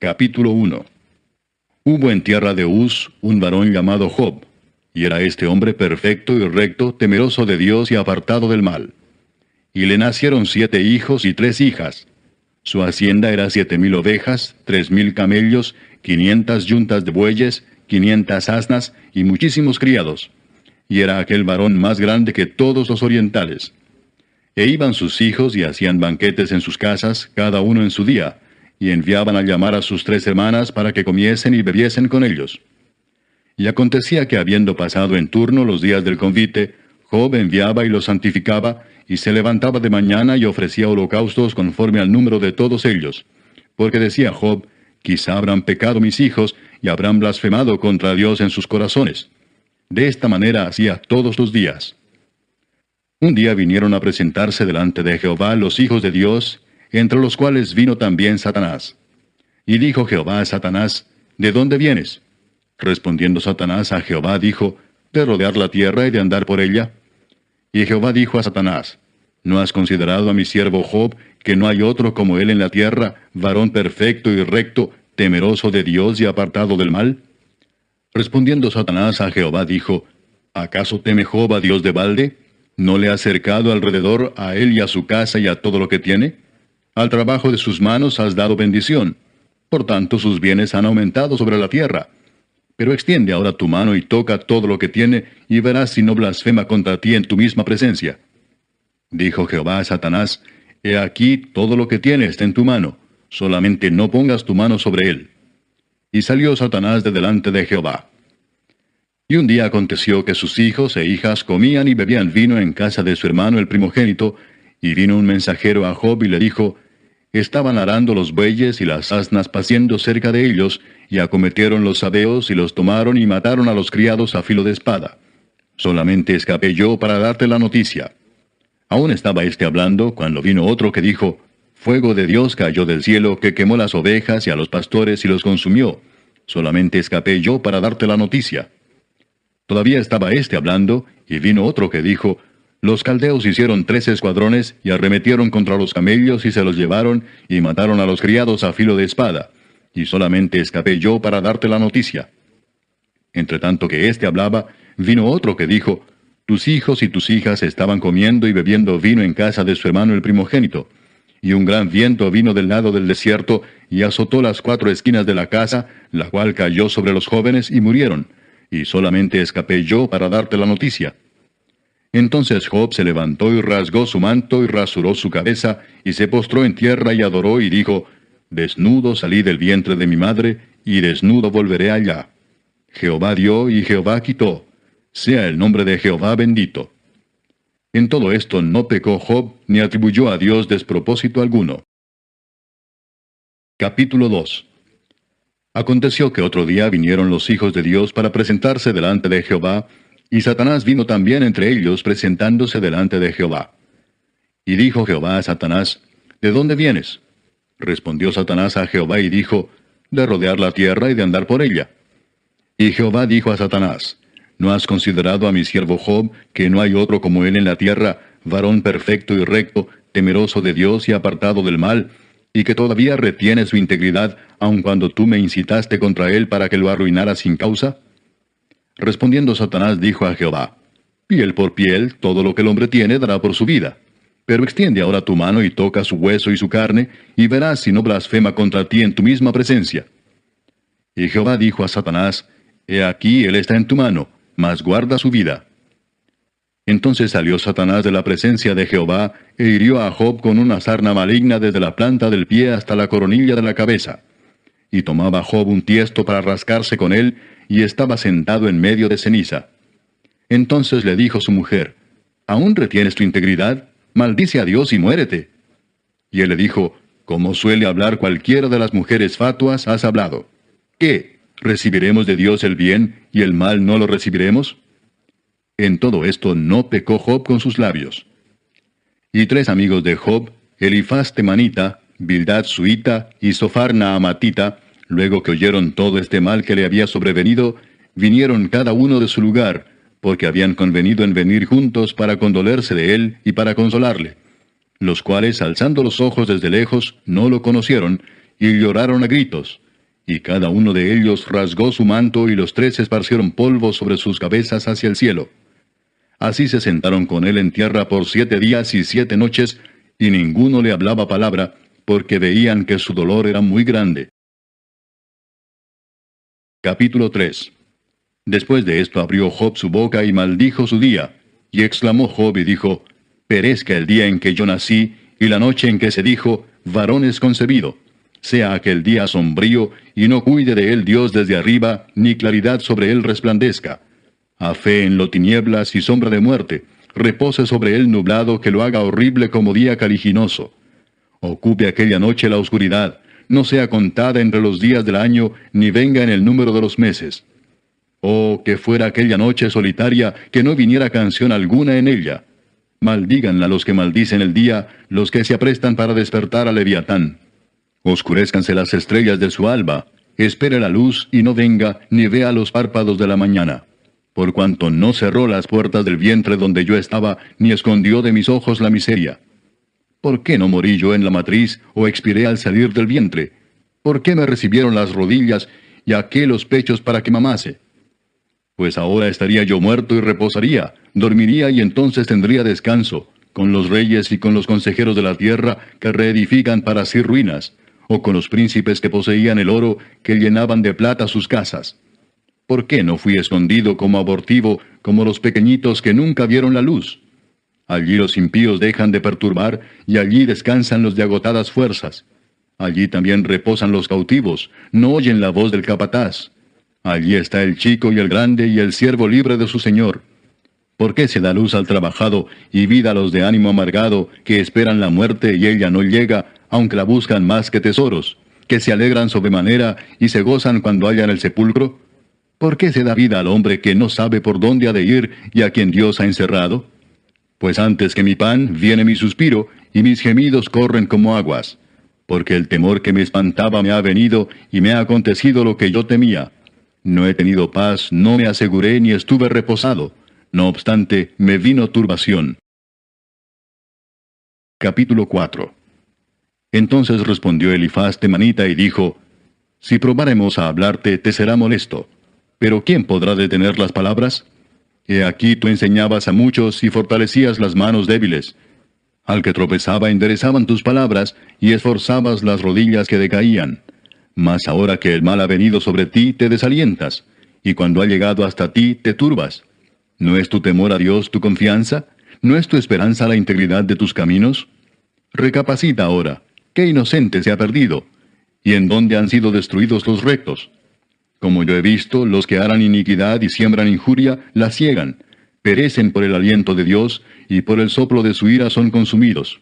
Capítulo 1. Hubo en tierra de Uz un varón llamado Job, y era este hombre perfecto y recto, temeroso de Dios y apartado del mal. Y le nacieron 7 hijos y 3 hijas. Su hacienda era 7,000 ovejas, 3,000 camellos, 500 yuntas de bueyes, 500 asnas y muchísimos criados. Y era aquel varón más grande que todos los orientales. E iban sus hijos y hacían banquetes en sus casas, cada uno en su día, y enviaban a llamar a sus 3 hermanas para que comiesen y bebiesen con ellos. Y acontecía que habiendo pasado en turno los días del convite, Job enviaba y los santificaba, y se levantaba de mañana y ofrecía holocaustos conforme al número de todos ellos. Porque decía Job, quizá habrán pecado mis hijos, y habrán blasfemado contra Dios en sus corazones. De esta manera hacía todos los días. Un día vinieron a presentarse delante de Jehová los hijos de Dios, entre los cuales vino también Satanás. Y dijo Jehová a Satanás, ¿de dónde vienes? Respondiendo Satanás a Jehová dijo, de rodear la tierra y de andar por ella. Y Jehová dijo a Satanás, ¿no has considerado a mi siervo Job, que no hay otro como él en la tierra, varón perfecto y recto, temeroso de Dios y apartado del mal? Respondiendo Satanás a Jehová dijo, ¿acaso teme Job a Dios de balde? ¿No le ha cercado alrededor a él y a su casa y a todo lo que tiene? Al trabajo de sus manos has dado bendición. Por tanto sus bienes han aumentado sobre la tierra. Pero extiende ahora tu mano y toca todo lo que tiene, y verás si no blasfema contra ti en tu misma presencia. Dijo Jehová a Satanás, He aquí todo lo que tiene está en tu mano, solamente no pongas tu mano sobre él. Y salió Satanás de delante de Jehová. Y un día aconteció que sus hijos e hijas comían y bebían vino en casa de su hermano el primogénito, y vino un mensajero a Job y le dijo, Estaban arando los bueyes y las asnas paciendo cerca de ellos, y acometieron los sabeos y los tomaron y mataron a los criados a filo de espada. Solamente escapé yo para darte la noticia. Aún estaba éste hablando, cuando vino otro que dijo, Fuego de Dios cayó del cielo, que quemó las ovejas y a los pastores y los consumió. Solamente escapé yo para darte la noticia. Todavía estaba éste hablando, y vino otro que dijo, Los caldeos hicieron 3 escuadrones, y arremetieron contra los camellos, y se los llevaron, y mataron a los criados a filo de espada. Y solamente escapé yo para darte la noticia. Entre tanto que éste hablaba, vino otro que dijo, Tus hijos y tus hijas estaban comiendo y bebiendo vino en casa de su hermano el primogénito. Y un gran viento vino del lado del desierto, y azotó las 4 esquinas de la casa, la cual cayó sobre los jóvenes, y murieron. Y solamente escapé yo para darte la noticia. Entonces Job se levantó y rasgó su manto y rasuró su cabeza, y se postró en tierra y adoró y dijo, Desnudo salí del vientre de mi madre, y desnudo volveré allá. Jehová dio y Jehová quitó. Sea el nombre de Jehová bendito. En todo esto no pecó Job, ni atribuyó a Dios despropósito alguno. Capítulo 2. Aconteció que otro día vinieron los hijos de Dios para presentarse delante de Jehová, y Satanás vino también entre ellos presentándose delante de Jehová. Y dijo Jehová a Satanás, ¿de dónde vienes? Respondió Satanás a Jehová y dijo, de rodear la tierra y de andar por ella. Y Jehová dijo a Satanás, ¿no has considerado a mi siervo Job, que no hay otro como él en la tierra, varón perfecto y recto, temeroso de Dios y apartado del mal, y que todavía retiene su integridad, aun cuando tú me incitaste contra él para que lo arruinara sin causa? Respondiendo Satanás dijo a Jehová, Piel por piel, todo lo que el hombre tiene dará por su vida. Pero extiende ahora tu mano y toca su hueso y su carne, y verás si no blasfema contra ti en tu misma presencia. Y Jehová dijo a Satanás, He aquí él está en tu mano, mas guarda su vida. Entonces salió Satanás de la presencia de Jehová, e hirió a Job con una sarna maligna desde la planta del pie hasta la coronilla de la cabeza. Y tomaba Job un tiesto para rascarse con él, y estaba sentado en medio de ceniza. Entonces le dijo su mujer, ¿Aún retienes tu integridad? Maldice a Dios y muérete. Y él le dijo, Como suele hablar cualquiera de las mujeres fatuas, has hablado. ¿Qué? ¿Recibiremos de Dios el bien, y el mal no lo recibiremos? En todo esto no pecó Job con sus labios. Y 3 amigos de Job, Elifaz temanita, Bildad suita y Sofar naamatita, luego que oyeron todo este mal que le había sobrevenido, vinieron cada uno de su lugar, porque habían convenido en venir juntos para condolerse de él y para consolarle, los cuales, alzando los ojos desde lejos, no lo conocieron, y lloraron a gritos, Y cada uno de ellos rasgó su manto, y los 3 esparcieron polvo sobre sus cabezas hacia el cielo. Así se sentaron con él en tierra por 7 días y 7 noches, y ninguno le hablaba palabra, porque veían que su dolor era muy grande. Capítulo 3. Después de esto abrió Job su boca y maldijo su día. Y exclamó Job y dijo: Perezca el día en que yo nací, y la noche en que se dijo, varón es concebido. Sea aquel día sombrío, y no cuide de él Dios desde arriba, ni claridad sobre él resplandezca. A fe en lo tinieblas y sombra de muerte, repose sobre él nublado, que lo haga horrible como día caliginoso. Ocupe aquella noche la oscuridad, no sea contada entre los días del año, ni venga en el número de los meses. Oh, que fuera aquella noche solitaria, que no viniera canción alguna en ella. Maldíganla los que maldicen el día, los que se aprestan para despertar a Leviatán. Oscurezcanse las estrellas de su alba, espere la luz y no venga, ni vea los párpados de la mañana. Por cuanto no cerró las puertas del vientre donde yo estaba, ni escondió de mis ojos la miseria. ¿Por qué no morí yo en la matriz, o expiré al salir del vientre? ¿Por qué me recibieron las rodillas, y aqué los pechos para que mamase? Pues ahora estaría yo muerto y reposaría, dormiría y entonces tendría descanso, con los reyes y con los consejeros de la tierra que reedifican para sí ruinas, o con los príncipes que poseían el oro, que llenaban de plata sus casas. ¿Por qué no fui escondido como abortivo, como los pequeñitos que nunca vieron la luz? Allí los impíos dejan de perturbar, y allí descansan los de agotadas fuerzas. Allí también reposan los cautivos, no oyen la voz del capataz. Allí está el chico y el grande y el siervo libre de su señor. ¿Por qué se da luz al trabajado y vida a los de ánimo amargado, que esperan la muerte y ella no llega, aunque la buscan más que tesoros, que se alegran sobremanera y se gozan cuando hallan el sepulcro? ¿Por qué se da vida al hombre que no sabe por dónde ha de ir y a quien Dios ha encerrado? Pues antes que mi pan viene mi suspiro, y mis gemidos corren como aguas. Porque el temor que me espantaba me ha venido, y me ha acontecido lo que yo temía. No he tenido paz, no me aseguré ni estuve reposado. No obstante, me vino turbación. Capítulo 4. Entonces respondió Elifaz temanita y dijo: Si probáremos a hablarte, te será molesto. Pero ¿quién podrá detener las palabras? He aquí tú enseñabas a muchos y fortalecías las manos débiles. Al que tropezaba enderezaban tus palabras, y esforzabas las rodillas que decaían. Mas ahora que el mal ha venido sobre ti, te desalientas, y cuando ha llegado hasta ti, te turbas. ¿No es tu temor a Dios tu confianza? ¿No es tu esperanza la integridad de tus caminos? Recapacita ahora, ¿qué inocente se ha perdido? ¿Y en dónde han sido destruidos los rectos? Como yo he visto, los que harán iniquidad y siembran injuria, la ciegan, perecen por el aliento de Dios, y por el soplo de su ira son consumidos.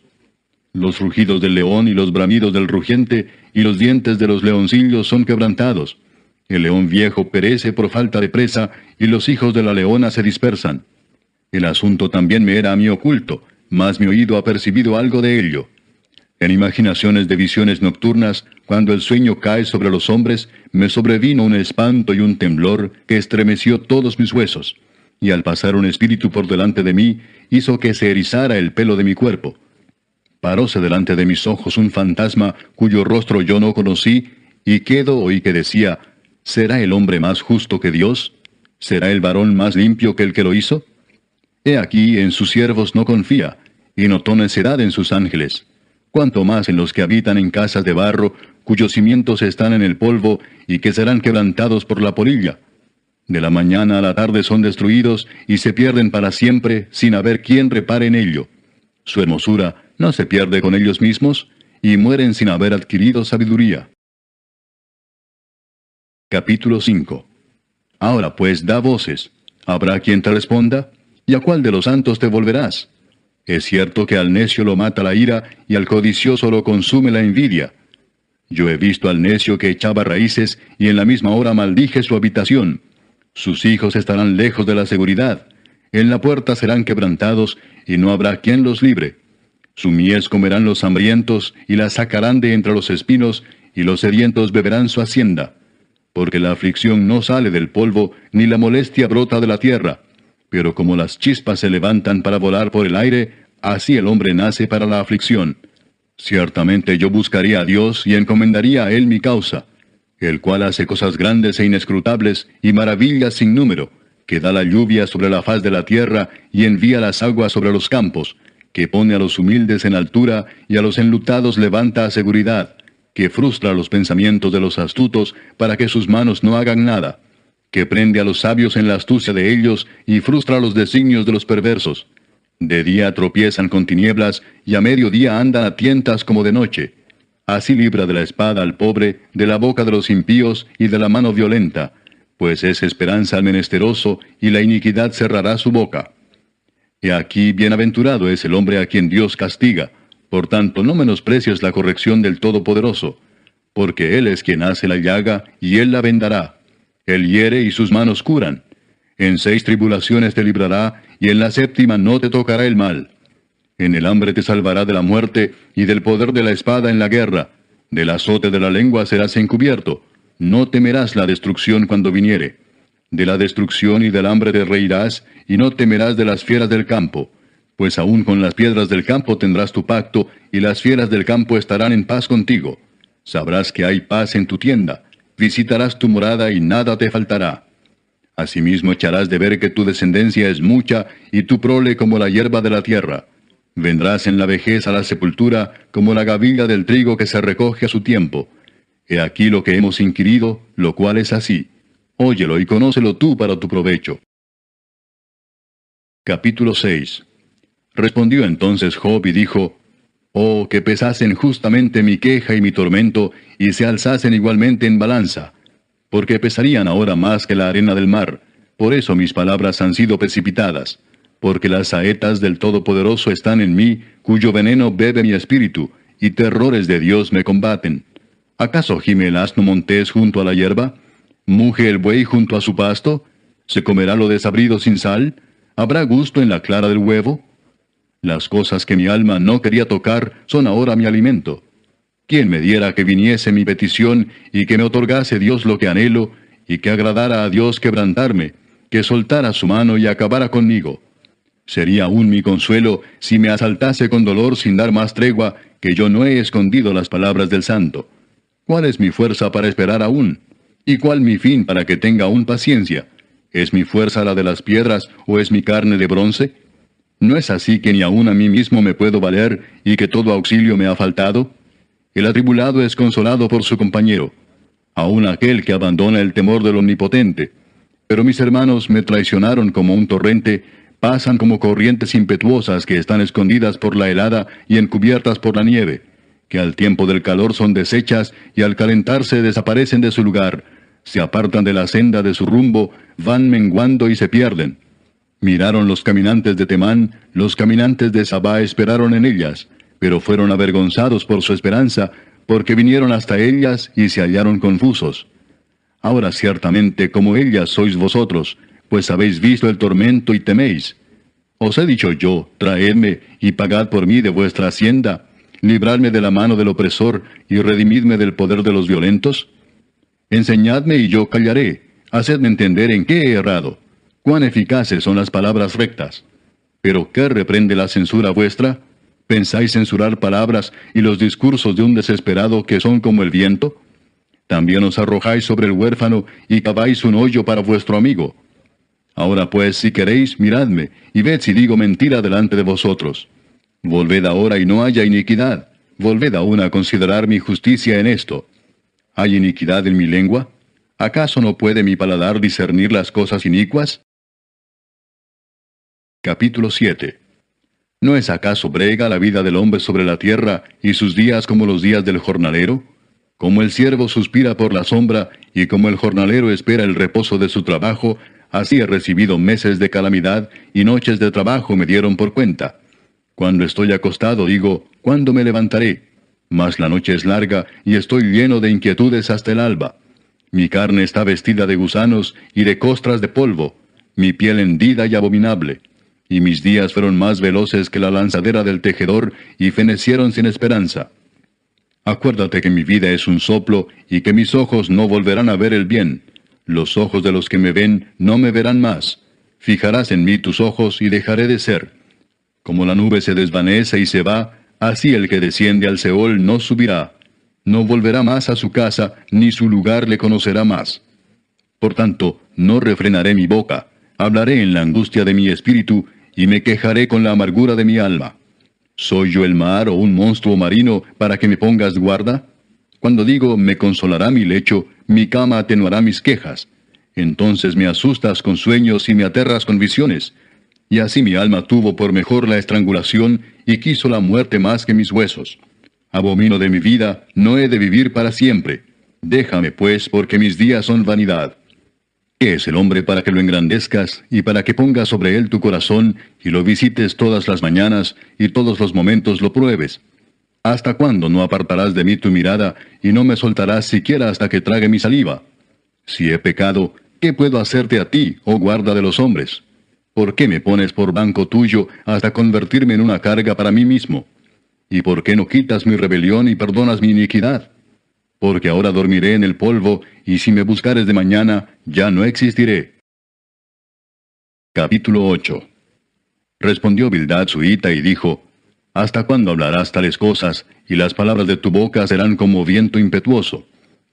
Los rugidos del león y los bramidos del rugiente y los dientes de los leoncillos son quebrantados. El león viejo perece por falta de presa, y los hijos de la leona se dispersan. El asunto también me era a mí oculto, mas mi oído ha percibido algo de ello. En imaginaciones de visiones nocturnas, cuando el sueño cae sobre los hombres, me sobrevino un espanto y un temblor que estremeció todos mis huesos, y al pasar un espíritu por delante de mí, hizo que se erizara el pelo de mi cuerpo. Paróse delante de mis ojos un fantasma cuyo rostro yo no conocí, y quedo oí que decía: ¿Será el hombre más justo que Dios? ¿Será el varón más limpio que el que lo hizo? He aquí en sus siervos no confía, y notó necedad en sus ángeles. Cuanto más en los que habitan en casas de barro, cuyos cimientos están en el polvo, y que serán quebrantados por la polilla. De la mañana a la tarde son destruidos, y se pierden para siempre, sin haber quien repare en ello. Su hermosura no se pierde con ellos mismos, y mueren sin haber adquirido sabiduría. Capítulo 5. Ahora pues da voces. ¿Habrá quien te responda? ¿Y a cuál de los santos te volverás? Es cierto que al necio lo mata la ira, y al codicioso lo consume la envidia. Yo he visto al necio que echaba raíces, y en la misma hora maldije su habitación. Sus hijos estarán lejos de la seguridad. En la puerta serán quebrantados, y no habrá quien los libre. Su mies comerán los hambrientos, y la sacarán de entre los espinos, y los sedientos beberán su hacienda. Porque la aflicción no sale del polvo, ni la molestia brota de la tierra. Pero como las chispas se levantan para volar por el aire, así el hombre nace para la aflicción. Ciertamente yo buscaría a Dios y encomendaría a Él mi causa. el cual hace cosas grandes e inescrutables y maravillas sin número, que da la lluvia sobre la faz de la tierra y envía las aguas sobre los campos, que pone a los humildes en altura y a los enlutados levanta a seguridad, que frustra los pensamientos de los astutos para que sus manos no hagan nada, que prende a los sabios en la astucia de ellos y frustra los designios de los perversos. De día tropiezan con tinieblas y a mediodía andan a tientas como de noche. Así libra de la espada al pobre, de la boca de los impíos y de la mano violenta, pues es esperanza al menesteroso, y la iniquidad cerrará su boca. He aquí, bienaventurado es el hombre a quien Dios castiga. Por tanto, no menosprecies la corrección del Todopoderoso, porque Él es quien hace la llaga, y Él la vendará. Él hiere y sus manos curan. En 6 tribulaciones te librará, y en la 7ª no te tocará el mal. En el hambre te salvará de la muerte, y del poder de la espada en la guerra. Del azote de la lengua serás encubierto. No temerás la destrucción cuando viniere. De la destrucción y del hambre te reirás, y no temerás de las fieras del campo. Pues aún con las piedras del campo tendrás tu pacto, y las fieras del campo estarán en paz contigo. Sabrás que hay paz en tu tienda. Visitarás tu morada y nada te faltará. Asimismo echarás de ver que tu descendencia es mucha, y tu prole como la hierba de la tierra. Vendrás en la vejez a la sepultura, como la gavilla del trigo que se recoge a su tiempo. He aquí lo que hemos inquirido, lo cual es así. Óyelo y conócelo tú para tu provecho. Capítulo 6. Respondió entonces Job y dijo: Oh, que pesasen justamente mi queja y mi tormento, y se alzasen igualmente en balanza, porque pesarían ahora más que la arena del mar. Por eso mis palabras han sido precipitadas, porque las saetas del Todopoderoso están en mí, cuyo veneno bebe mi espíritu, y terrores de Dios me combaten. ¿Acaso gime el asno montés junto a la hierba? ¿Muge el buey junto a su pasto? ¿Se comerá lo desabrido sin sal? ¿Habrá gusto en la clara del huevo? Las cosas que mi alma no quería tocar son ahora mi alimento. ¿Quién me diera que viniese mi petición y que me otorgase Dios lo que anhelo, y que agradara a Dios quebrantarme, que soltara su mano y acabara conmigo? Sería aún mi consuelo si me asaltase con dolor sin dar más tregua, que yo no he escondido las palabras del Santo. ¿Cuál es mi fuerza para esperar aún? ¿Y cuál mi fin para que tenga aún paciencia? ¿Es mi fuerza la de las piedras, o es mi carne de bronce? ¿No es así que ni aún a mí mismo me puedo valer, y que todo auxilio me ha faltado? El atribulado es consolado por su compañero, aun aquel que abandona el temor del Omnipotente. Pero mis hermanos me traicionaron como un torrente, pasan como corrientes impetuosas que están escondidas por la helada y encubiertas por la nieve, que al tiempo del calor son deshechas y al calentarse desaparecen de su lugar, se apartan de la senda de su rumbo, van menguando y se pierden. Miraron los caminantes de Temán, los caminantes de Sabá esperaron en ellas, pero fueron avergonzados por su esperanza, porque vinieron hasta ellas y se hallaron confusos. Ahora ciertamente como ellas sois vosotros, pues habéis visto el tormento y teméis. Os he dicho yo, traedme y pagad por mí de vuestra hacienda, libradme de la mano del opresor y redimidme del poder de los violentos. Enseñadme y yo callaré, hacedme entender en qué he errado. Cuán eficaces son las palabras rectas. Pero ¿qué reprende la censura vuestra? ¿Pensáis censurar palabras y los discursos de un desesperado que son como el viento? También os arrojáis sobre el huérfano y caváis un hoyo para vuestro amigo. Ahora pues, si queréis, miradme, y ved si digo mentira delante de vosotros. Volved ahora y no haya iniquidad. Volved aún a considerar mi justicia en esto. ¿Hay iniquidad en mi lengua? ¿Acaso no puede mi paladar discernir las cosas inicuas? Capítulo 7. ¿No es acaso brega la vida del hombre sobre la tierra, y sus días como los días del jornalero? Como el siervo suspira por la sombra, y como el jornalero espera el reposo de su trabajo, así he recibido meses de calamidad, y noches de trabajo me dieron por cuenta. Cuando estoy acostado digo, ¿cuándo me levantaré? Mas la noche es larga, y estoy lleno de inquietudes hasta el alba. Mi carne está vestida de gusanos y de costras de polvo, mi piel hendida y abominable. Y mis días fueron más veloces que la lanzadera del tejedor, y fenecieron sin esperanza. Acuérdate que mi vida es un soplo, y que mis ojos no volverán a ver el bien. Los ojos de los que me ven no me verán más. Fijarás en mí tus ojos, y dejaré de ser. Como la nube se desvanece y se va, así el que desciende al Seol no subirá. No volverá más a su casa, ni su lugar le conocerá más. Por tanto, no refrenaré mi boca, hablaré en la angustia de mi espíritu, y me quejaré con la amargura de mi alma. ¿Soy yo el mar o un monstruo marino para que me pongas guarda? Cuando digo, me consolará mi lecho, mi cama atenuará mis quejas. Entonces me asustas con sueños y me aterras con visiones. Y así mi alma tuvo por mejor la estrangulación, y quiso la muerte más que mis huesos. Abomino de mi vida, no he de vivir para siempre. Déjame, pues, porque mis días son vanidad. ¿Qué es el hombre para que lo engrandezcas, y para que pongas sobre él tu corazón, y lo visites todas las mañanas, y todos los momentos lo pruebes? ¿Hasta cuándo no apartarás de mí tu mirada, y no me soltarás siquiera hasta que trague mi saliva? Si he pecado, ¿qué puedo hacerte a ti, oh guarda de los hombres? ¿Por qué me pones por banco tuyo hasta convertirme en una carga para mí mismo? ¿Y por qué no quitas mi rebelión y perdonas mi iniquidad? Porque ahora dormiré en el polvo, y si me buscares de mañana, ya no existiré. Capítulo 8. Respondió Bildad suhita y dijo, ¿Hasta cuándo hablarás tales cosas, y las palabras de tu boca serán como viento impetuoso?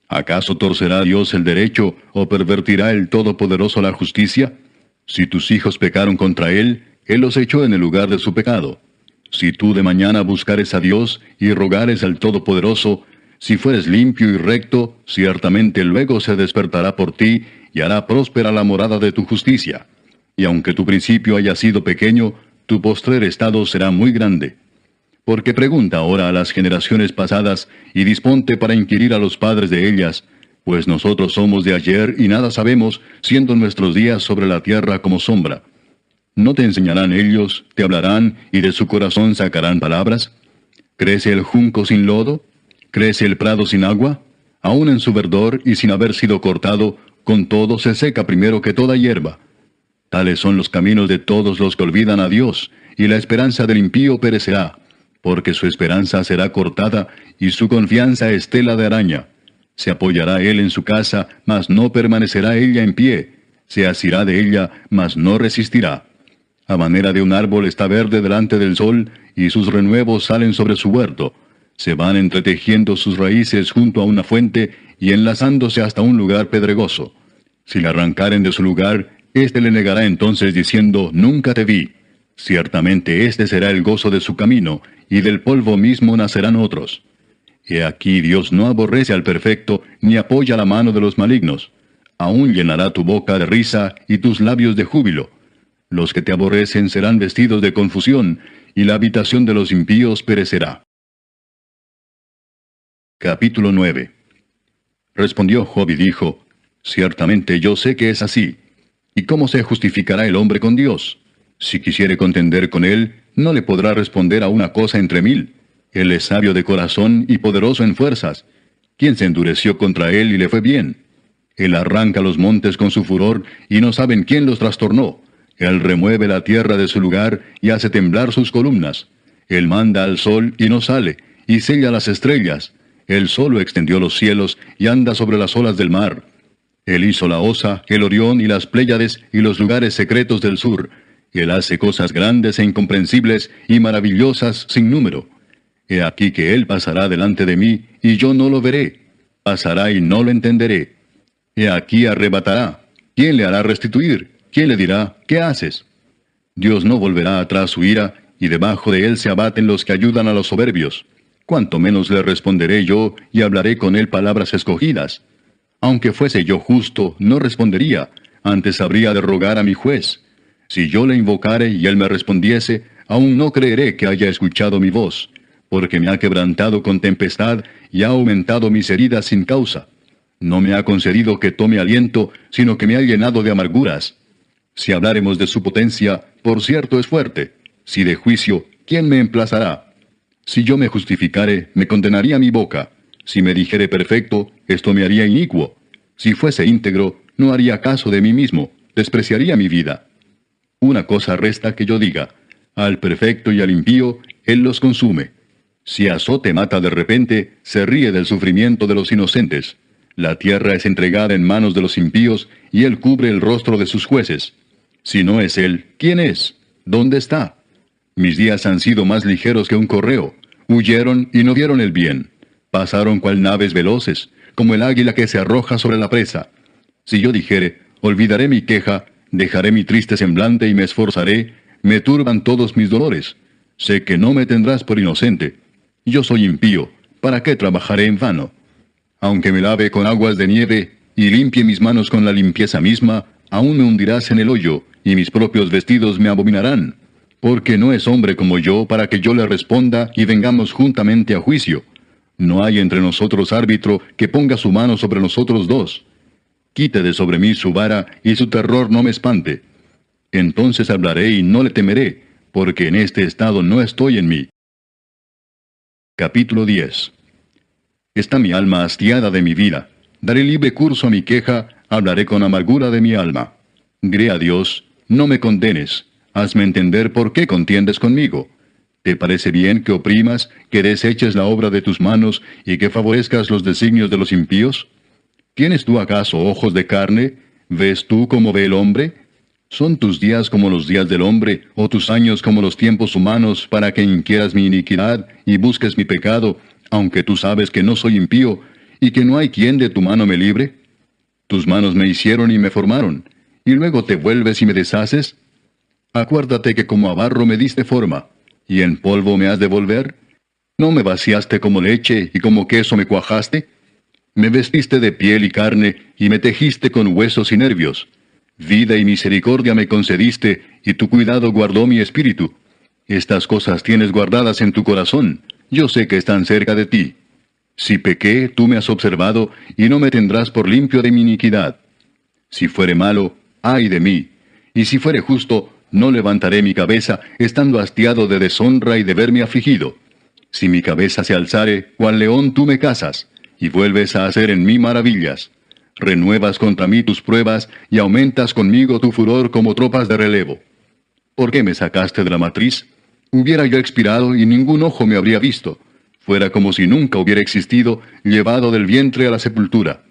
¿Acaso torcerá Dios el derecho, o pervertirá el Todopoderoso la justicia? Si tus hijos pecaron contra Él, Él los echó en el lugar de su pecado. Si tú de mañana buscares a Dios, y rogares al Todopoderoso, si fueres limpio y recto, ciertamente luego se despertará por ti, y hará próspera la morada de tu justicia. Y aunque tu principio haya sido pequeño, tu postrer estado será muy grande. Porque pregunta ahora a las generaciones pasadas, y disponte para inquirir a los padres de ellas, pues nosotros somos de ayer y nada sabemos, siendo nuestros días sobre la tierra como sombra. ¿No te enseñarán ellos, te hablarán, y de su corazón sacarán palabras? ¿Crece el junco sin lodo? ¿Crece el prado sin agua? Aún en su verdor y sin haber sido cortado, con todo se seca primero que toda hierba. Tales son los caminos de todos los que olvidan a Dios, y la esperanza del impío perecerá, porque su esperanza será cortada, y su confianza es tela de araña. Se apoyará él en su casa, mas no permanecerá ella en pie. Se asirá de ella, mas no resistirá. A manera de un árbol está verde delante del sol, y sus renuevos salen sobre su huerto. Se van entretejiendo sus raíces junto a una fuente, y enlazándose hasta un lugar pedregoso. Si le arrancaren de su lugar, éste le negará entonces diciendo, nunca te vi. Ciertamente este será el gozo de su camino, y del polvo mismo nacerán otros. He aquí Dios no aborrece al perfecto, ni apoya la mano de los malignos. Aún llenará tu boca de risa, y tus labios de júbilo. Los que te aborrecen serán vestidos de confusión, y la habitación de los impíos perecerá. Capítulo 9. Respondió Job y dijo, ciertamente yo sé que es así. ¿Y cómo se justificará el hombre con Dios? Si quisiere contender con él, no le podrá responder a una cosa entre mil. Él es sabio de corazón y poderoso en fuerzas. ¿Quién se endureció contra él y le fue bien? Él arranca los montes con su furor, y no saben quién los trastornó. Él remueve la tierra de su lugar, y hace temblar sus columnas. Él manda al sol, y no sale, y sella las estrellas. Él solo extendió los cielos, y anda sobre las olas del mar. Él hizo la Osa, el Orión y las Pléyades, y los lugares secretos del sur. Él hace cosas grandes e incomprensibles, y maravillosas sin número. He aquí que Él pasará delante de mí, y yo no lo veré. Pasará y no lo entenderé. He aquí arrebatará. ¿Quién le hará restituir? ¿Quién le dirá, qué haces? Dios no volverá atrás su ira, y debajo de Él se abaten los que ayudan a los soberbios. Cuanto menos le responderé yo, y hablaré con Él palabras escogidas. Aunque fuese yo justo, no respondería, antes habría de rogar a mi juez. Si yo le invocare y Él me respondiese, aún no creeré que haya escuchado mi voz, porque me ha quebrantado con tempestad, y ha aumentado mis heridas sin causa. No me ha concedido que tome aliento, sino que me ha llenado de amarguras. Si habláremos de su potencia, por cierto es fuerte. Si de juicio, ¿quién me emplazará? Si yo me justificare, me condenaría mi boca. Si me dijere perfecto, esto me haría inicuo. Si fuese íntegro, no haría caso de mí mismo, despreciaría mi vida. Una cosa resta que yo diga, al perfecto y al impío, Él los consume. Si azote mata de repente, se ríe del sufrimiento de los inocentes. La tierra es entregada en manos de los impíos, y Él cubre el rostro de sus jueces. Si no es Él, ¿quién es? ¿Dónde está? Mis días han sido más ligeros que un correo. Huyeron y no vieron el bien. Pasaron cual naves veloces, como el águila que se arroja sobre la presa. Si yo dijere, olvidaré mi queja, dejaré mi triste semblante y me esforzaré, me turban todos mis dolores. Sé que no me tendrás por inocente. Yo soy impío, ¿para qué trabajaré en vano? Aunque me lave con aguas de nieve, y limpie mis manos con la limpieza misma, aún me hundirás en el hoyo, y mis propios vestidos me abominarán. Porque no es hombre como yo para que yo le responda y vengamos juntamente a juicio. No hay entre nosotros árbitro que ponga su mano sobre nosotros dos. Quite de sobre mí su vara, y su terror no me espante. Entonces hablaré y no le temeré, porque en este estado no estoy en mí. Capítulo 10. Está mi alma hastiada de mi vida. Daré libre curso a mi queja, hablaré con amargura de mi alma. Diré a Dios, no me condenes, hazme entender por qué contiendes conmigo. ¿Te parece bien que oprimas, que deseches la obra de tus manos y que favorezcas los designios de los impíos? ¿Tienes tú acaso ojos de carne? ¿Ves tú como ve el hombre? ¿Son tus días como los días del hombre, o tus años como los tiempos humanos, para que inquieras mi iniquidad y busques mi pecado, aunque tú sabes que no soy impío, y que no hay quien de tu mano me libre? Tus manos me hicieron y me formaron, y luego te vuelves y me deshaces. Acuérdate que como a barro me diste forma, y en polvo me has de volver. ¿No me vaciaste como leche, y como queso me cuajaste? Me vestiste de piel y carne, y me tejiste con huesos y nervios. Vida y misericordia me concediste, y tu cuidado guardó mi espíritu. Estas cosas tienes guardadas en tu corazón, yo sé que están cerca de ti. Si pequé, tú me has observado, y no me tendrás por limpio de mi iniquidad. Si fuere malo, ay de mí. Y si fuere justo, no levantaré mi cabeza, estando hastiado de deshonra y de verme afligido. Si mi cabeza se alzare, cual león tú me cazas, y vuelves a hacer en mí maravillas. Renuevas contra mí tus pruebas, y aumentas conmigo tu furor como tropas de relevo. ¿Por qué me sacaste de la matriz? Hubiera yo expirado y ningún ojo me habría visto. Fuera como si nunca hubiera existido, llevado del vientre a la sepultura.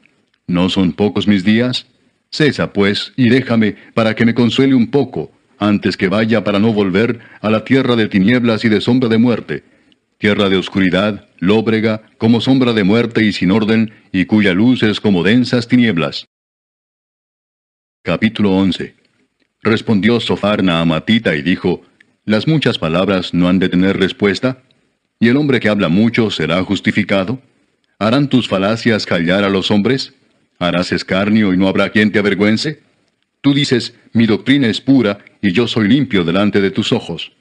¿No son pocos mis días? Cesa, pues, y déjame, para que me consuele un poco, antes que vaya para no volver a la tierra de tinieblas y de sombra de muerte, tierra de oscuridad, lóbrega, como sombra de muerte y sin orden, y cuya luz es como densas tinieblas. Capítulo 11. Respondió Sophar a Amatita y dijo, ¿las muchas palabras no han de tener respuesta? ¿Y el hombre que habla mucho será justificado? ¿Harán tus falacias callar a los hombres? ¿Harás escarnio y no habrá quien te avergüence? Tú dices, mi doctrina es pura, y yo soy limpio delante de tus ojos.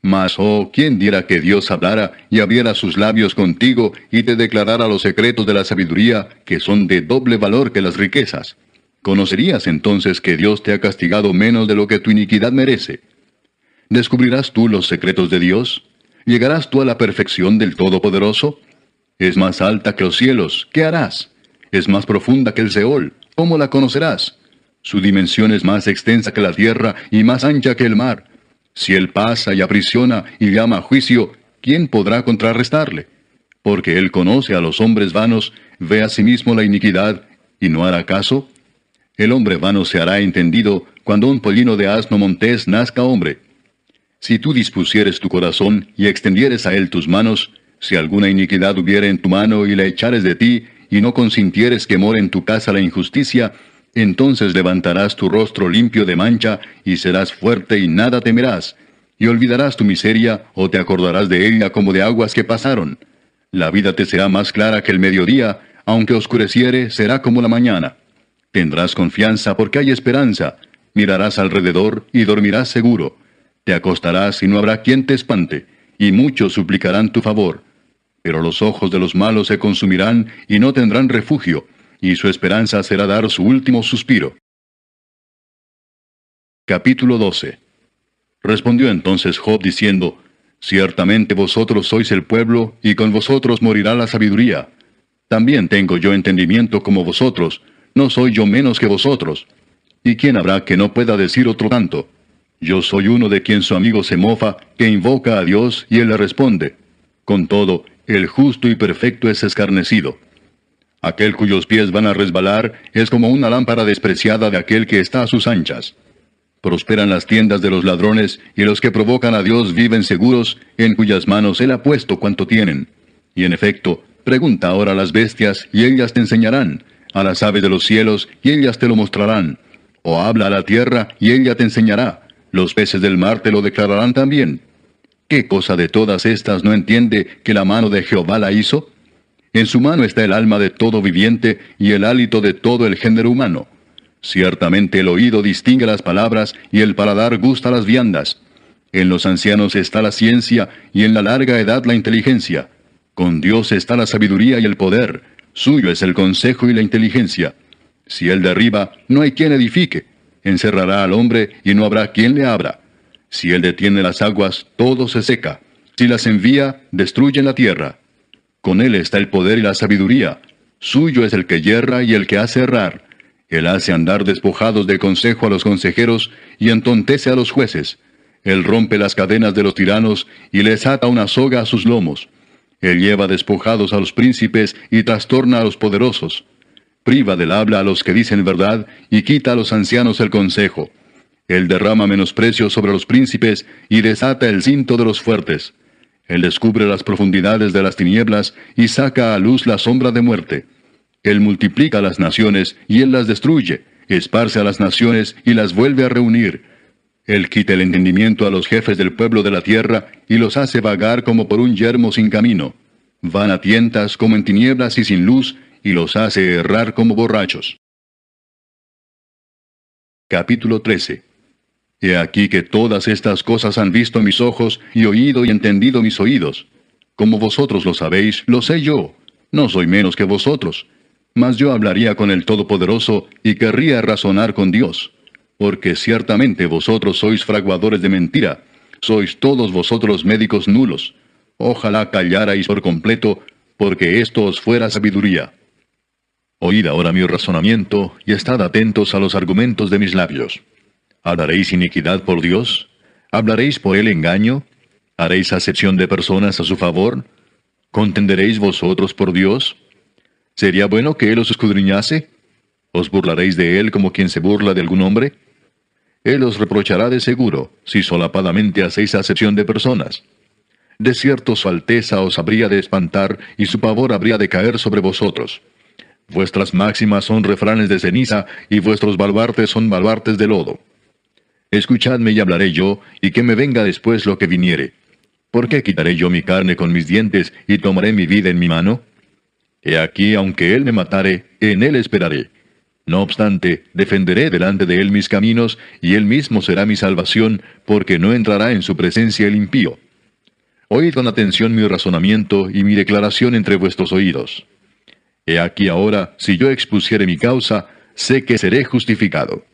Mas, oh, ¿quién diera que Dios hablara y abriera sus labios contigo y te declarara los secretos de la sabiduría, que son de doble valor que las riquezas? ¿Conocerías entonces que Dios te ha castigado menos de lo que tu iniquidad merece? ¿Descubrirás tú los secretos de Dios? ¿Llegarás tú a la perfección del Todopoderoso? Es más alta que los cielos, ¿qué harás? Es más profunda que el Seol, ¿cómo la conocerás? Su dimensión es más extensa que la tierra y más ancha que el mar. Si Él pasa y aprisiona y llama a juicio, ¿quién podrá contrarrestarle? Porque Él conoce a los hombres vanos, ve a sí mismo la iniquidad, y no hará caso. El hombre vano se hará entendido cuando un pollino de asno montés nazca hombre. Si tú dispusieres tu corazón y extendieres a él tus manos, si alguna iniquidad hubiere en tu mano y la echares de ti, y no consintieres que more en tu casa la injusticia, entonces levantarás tu rostro limpio de mancha, y serás fuerte y nada temerás, y olvidarás tu miseria, o te acordarás de ella como de aguas que pasaron. La vida te será más clara que el mediodía, aunque oscureciere, será como la mañana. Tendrás confianza porque hay esperanza, mirarás alrededor y dormirás seguro. Te acostarás y no habrá quien te espante, y muchos suplicarán tu favor. Pero los ojos de los malos se consumirán y no tendrán refugio, y su esperanza será dar su último suspiro. Capítulo 12. Respondió entonces Job diciendo, ciertamente vosotros sois el pueblo, y con vosotros morirá la sabiduría. También tengo yo entendimiento como vosotros, no soy yo menos que vosotros. ¿Y quién habrá que no pueda decir otro tanto? Yo soy uno de quien su amigo se mofa, que invoca a Dios, y él le responde. Con todo, el justo y perfecto es escarnecido. Aquel cuyos pies van a resbalar es como una lámpara despreciada de aquel que está a sus anchas. Prosperan las tiendas de los ladrones, y los que provocan a Dios viven seguros, en cuyas manos Él ha puesto cuanto tienen. Y en efecto, Pregunta ahora a las bestias, y ellas te enseñarán, a las aves de los cielos, y ellas te lo mostrarán. O habla a la tierra, y ella te enseñará. Los peces del mar te lo declararán también. ¿Qué cosa de todas estas no entiende que la mano de Jehová la hizo? En su mano está el alma de todo viviente, y el hálito de todo el género humano. Ciertamente el oído distingue las palabras, y el paladar gusta las viandas. En los ancianos está la ciencia, y en la larga edad la inteligencia. Con Dios está la sabiduría y el poder. Suyo es el consejo y la inteligencia. Si él derriba, no hay quien edifique. Encerrará al hombre, y no habrá quien le abra. Si él detiene las aguas, todo se seca. Si las envía, destruyen la tierra. Con él está el poder y la sabiduría. Suyo es el que yerra y el que hace errar. Él hace andar despojados de consejo a los consejeros, y entontece a los jueces. Él rompe las cadenas de los tiranos, y les ata una soga a sus lomos. Él lleva despojados a los príncipes, y trastorna a los poderosos. Priva del habla a los que dicen verdad, y quita a los ancianos el consejo. Él derrama menosprecio sobre los príncipes, y desata el cinto de los fuertes. Él descubre las profundidades de las tinieblas, y saca a luz la sombra de muerte. Él multiplica las naciones, y él las destruye, esparce a las naciones, y las vuelve a reunir. Él quita el entendimiento a los jefes del pueblo de la tierra, y los hace vagar como por un yermo sin camino. Van a tientas como en tinieblas y sin luz, y los hace errar como borrachos. Capítulo 13. He aquí que todas estas cosas han visto mis ojos, y oído y entendido mis oídos. Como vosotros lo sabéis, lo sé yo. No soy menos que vosotros. Mas yo hablaría con el Todopoderoso, y querría razonar con Dios. Porque ciertamente vosotros sois fraguadores de mentira. Sois todos vosotros médicos nulos. Ojalá callarais por completo, porque esto os fuera sabiduría. Oíd ahora mi razonamiento, y estad atentos a los argumentos de mis labios. ¿Hablaréis iniquidad por Dios? ¿Hablaréis por él engaño? ¿Haréis acepción de personas a su favor? ¿Contenderéis vosotros por Dios? ¿Sería bueno que él os escudriñase? ¿Os burlaréis de él como quien se burla de algún hombre? Él os reprochará de seguro, si solapadamente hacéis acepción de personas. De cierto su alteza os habría de espantar, y su pavor habría de caer sobre vosotros. Vuestras máximas son refranes de ceniza, y vuestros baluartes son baluartes de lodo. Escuchadme y hablaré yo, y que me venga después lo que viniere. ¿Por qué quitaré yo mi carne con mis dientes, y tomaré mi vida en mi mano? He aquí, aunque él me matare, en él esperaré. No obstante, defenderé delante de él mis caminos, y él mismo será mi salvación, porque no entrará en su presencia el impío. Oíd con atención mi razonamiento y mi declaración entre vuestros oídos. He aquí ahora, si yo expusiere mi causa, sé que seré justificado.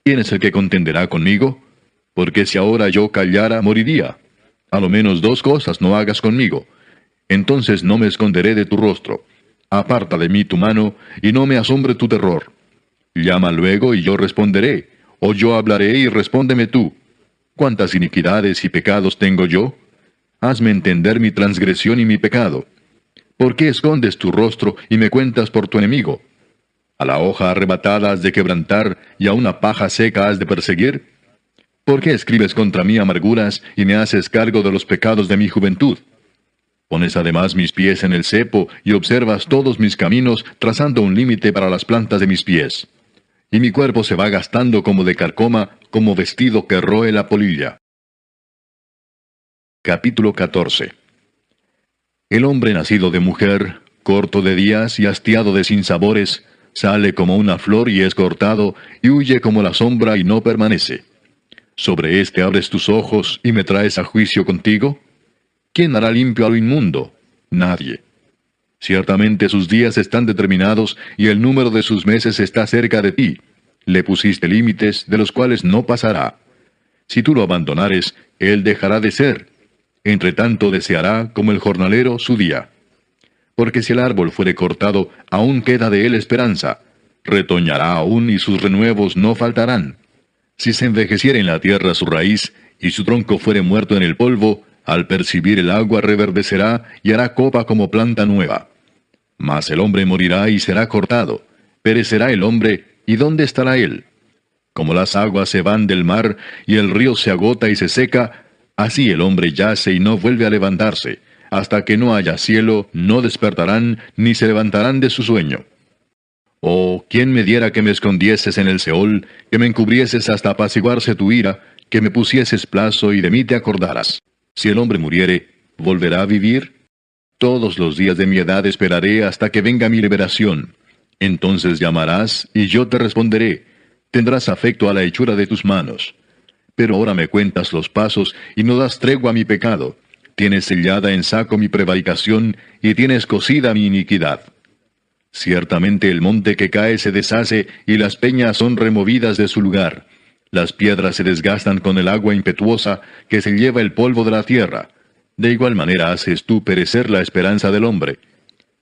¿Quién es el que contenderá conmigo? Porque si ahora yo callara, moriría. A lo menos dos cosas no hagas conmigo. Entonces no me esconderé de tu rostro. Aparta de mí tu mano, y no me asombre tu terror. Llama luego, y yo responderé, o yo hablaré, y respóndeme tú. ¿Cuántas iniquidades y pecados tengo yo? Hazme entender mi transgresión y mi pecado. ¿Por qué escondes tu rostro y me cuentas por tu enemigo? ¿A la hoja arrebatada has de quebrantar, y a una paja seca has de perseguir? ¿Por qué escribes contra mí amarguras, y me haces cargo de los pecados de mi juventud? Pones además mis pies en el cepo, y observas todos mis caminos, trazando un límite para las plantas de mis pies. Y mi cuerpo se va gastando como de carcoma, como vestido que roe la polilla. Capítulo 14. El hombre nacido de mujer, corto de días y hastiado de sinsabores, sale como una flor y es cortado, y huye como la sombra y no permanece. ¿Sobre éste abres tus ojos y me traes a juicio contigo? ¿Quién hará limpio a lo inmundo? Nadie. Ciertamente sus días están determinados, y el número de sus meses está cerca de ti. Le pusiste límites, de los cuales no pasará. Si tú lo abandonares, él dejará de ser. Entre tanto deseará, como el jornalero, su día. Porque si el árbol fuere cortado, aún queda de él esperanza. Retoñará aún, y sus renuevos no faltarán. Si se envejeciera en la tierra su raíz, y su tronco fuere muerto en el polvo, al percibir el agua reverdecerá, y hará copa como planta nueva. Mas el hombre morirá y será cortado. Perecerá el hombre, ¿y dónde estará él? Como las aguas se van del mar, y el río se agota y se seca, así el hombre yace y no vuelve a levantarse. hasta que no haya cielo, no despertarán, ni se levantarán de su sueño. Oh, ¿quién me diera que me escondieses en el Seol, que me encubrieses hasta apaciguarse tu ira, que me pusieses plazo y de mí te acordaras? Si el hombre muriere, ¿volverá a vivir? Todos los días de mi edad esperaré hasta que venga mi liberación. Entonces llamarás, y yo te responderé. Tendrás afecto a la hechura de tus manos. Pero ahora me cuentas los pasos, y no das tregua a mi pecado. Tienes sellada en saco mi prevaricación, y tienes cosida mi iniquidad. Ciertamente el monte que cae se deshace, y las peñas son removidas de su lugar. Las piedras se desgastan con el agua impetuosa, que se lleva el polvo de la tierra. De igual manera haces tú perecer la esperanza del hombre.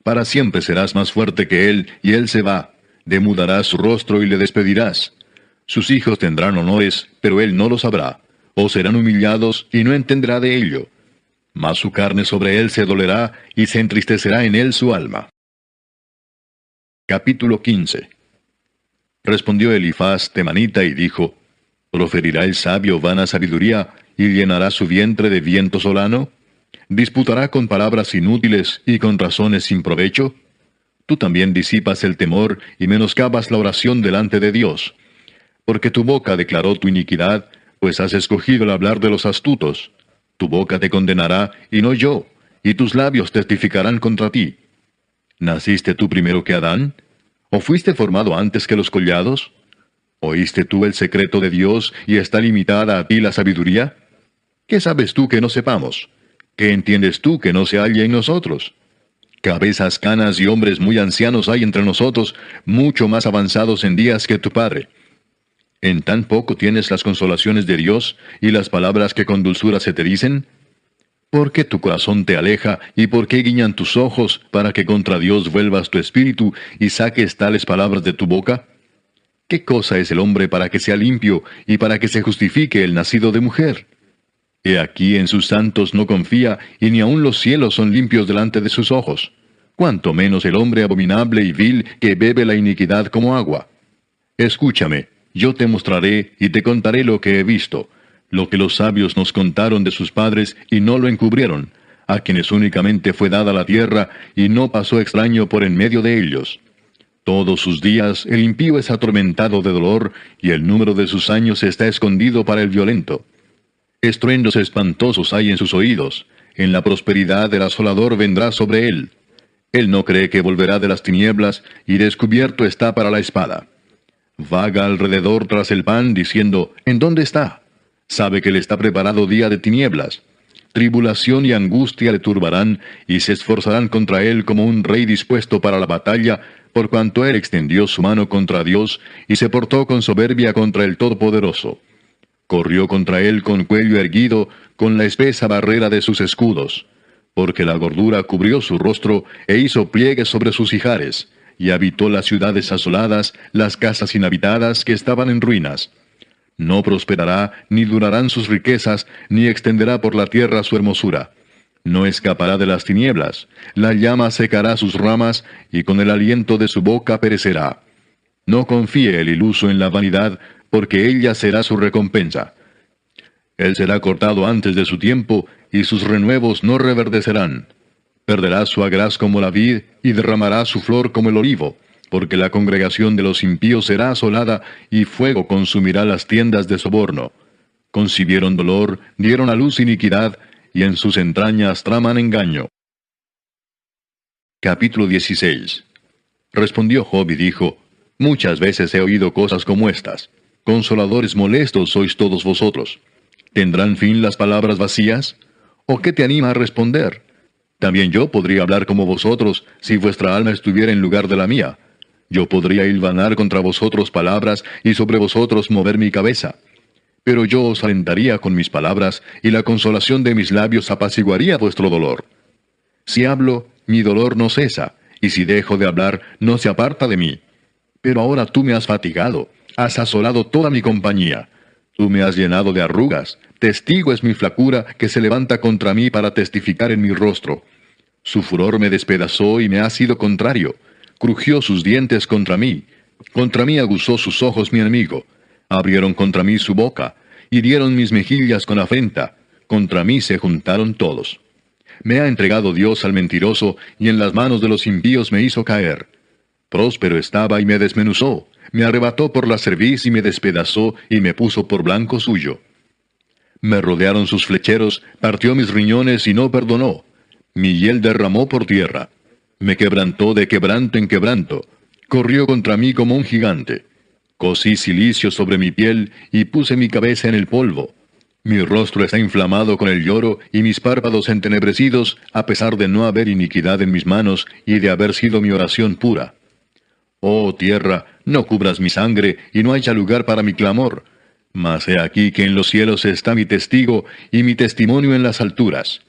Para siempre serás más fuerte que él, y él se va. Demudarás su rostro y le despedirás. Sus hijos tendrán honores, pero él no lo sabrá. O serán humillados, y no entenderá de ello. Mas su carne sobre él se dolerá, y se entristecerá en él su alma. Capítulo 15. Respondió Elifaz temanita y dijo, ¿proferirá el sabio vana sabiduría, y llenará su vientre de viento solano? ¿Disputará con palabras inútiles y con razones sin provecho? Tú también disipas el temor y menoscabas la oración delante de Dios. Porque tu boca declaró tu iniquidad, pues has escogido el hablar de los astutos. Tu boca te condenará, y no yo, y tus labios testificarán contra ti. ¿Naciste tú primero que Adán? ¿O fuiste formado antes que los collados? ¿Oíste tú el secreto de Dios, y está limitada a ti la sabiduría? ¿Qué sabes tú que no sepamos? ¿Qué entiendes tú que no se halle en nosotros? Cabezas canas y hombres muy ancianos hay entre nosotros, mucho más avanzados en días que tu padre. ¿En tan poco tienes las consolaciones de Dios, y las palabras que con dulzura se te dicen? ¿Por qué tu corazón te aleja, y por qué guiñan tus ojos, para que contra Dios vuelvas tu espíritu, y saques tales palabras de tu boca? ¿Qué cosa es el hombre para que sea limpio, y para que se justifique el nacido de mujer? He aquí en sus santos no confía, y ni aun los cielos son limpios delante de sus ojos. Cuanto menos el hombre abominable y vil, que bebe la iniquidad como agua. Escúchame, yo te mostraré, y te contaré lo que he visto, lo que los sabios nos contaron de sus padres, y no lo encubrieron, a quienes únicamente fue dada la tierra, y no pasó extraño por en medio de ellos. Todos sus días el impío es atormentado de dolor, y el número de sus años está escondido para el violento. Estruendos espantosos hay en sus oídos, en la prosperidad el asolador vendrá sobre él. Él no cree que volverá de las tinieblas, y descubierto está para la espada. Vaga alrededor tras el pan, diciendo, ¿en dónde está? Sabe que le está preparado día de tinieblas. Tribulación y angustia le turbarán, y se esforzarán contra él como un rey dispuesto para la batalla, por cuanto él extendió su mano contra Dios, y se portó con soberbia contra el Todopoderoso. Corrió contra él con cuello erguido, con la espesa barrera de sus escudos. Porque la gordura cubrió su rostro, e hizo pliegues sobre sus ijares, y habitó las ciudades asoladas, las casas inhabitadas que estaban en ruinas. No prosperará, ni durarán sus riquezas, ni extenderá por la tierra su hermosura. No escapará de las tinieblas, la llama secará sus ramas, y con el aliento de su boca perecerá. No confíe el iluso en la vanidad, porque ella será su recompensa. Él será cortado antes de su tiempo, y sus renuevos no reverdecerán. Perderá su agraz como la vid, y derramará su flor como el olivo, porque la congregación de los impíos será asolada, y fuego consumirá las tiendas de soborno. Concibieron dolor, dieron a luz iniquidad, y en sus entrañas traman engaño. Capítulo 16. Respondió Job y dijo, Muchas veces he oído cosas como estas. Consoladores molestos sois todos vosotros. ¿Tendrán fin las palabras vacías? ¿O qué te anima a responder? También yo podría hablar como vosotros, si vuestra alma estuviera en lugar de la mía. Yo podría hilvanar contra vosotros palabras, y sobre vosotros mover mi cabeza. Pero yo os alentaría con mis palabras, y la consolación de mis labios apaciguaría vuestro dolor. Si hablo, mi dolor no cesa, y si dejo de hablar, no se aparta de mí. Pero ahora tú me has fatigado, has asolado toda mi compañía. Tú me has llenado de arrugas, testigo es mi flacura que se levanta contra mí para testificar en mi rostro. Su furor me despedazó y me ha sido contrario. Crujió sus dientes contra mí aguzó sus ojos mi enemigo. Abrieron contra mí su boca, hirieron mis mejillas con afrenta. Contra mí se juntaron todos. Me ha entregado Dios al mentiroso, y en las manos de los impíos me hizo caer. Próspero estaba y me desmenuzó, me arrebató por la cerviz y me despedazó, y me puso por blanco suyo. Me rodearon sus flecheros, partió mis riñones y no perdonó. Mi hiel derramó por tierra. Me quebrantó de quebranto en quebranto. Corrió contra mí como un gigante. Cosí cilicio sobre mi piel y puse mi cabeza en el polvo. Mi rostro está inflamado con el lloro y mis párpados entenebrecidos, a pesar de no haber iniquidad en mis manos y de haber sido mi oración pura. Oh tierra, no cubras mi sangre y no haya lugar para mi clamor. Mas he aquí que en los cielos está mi testigo y mi testimonio en las alturas.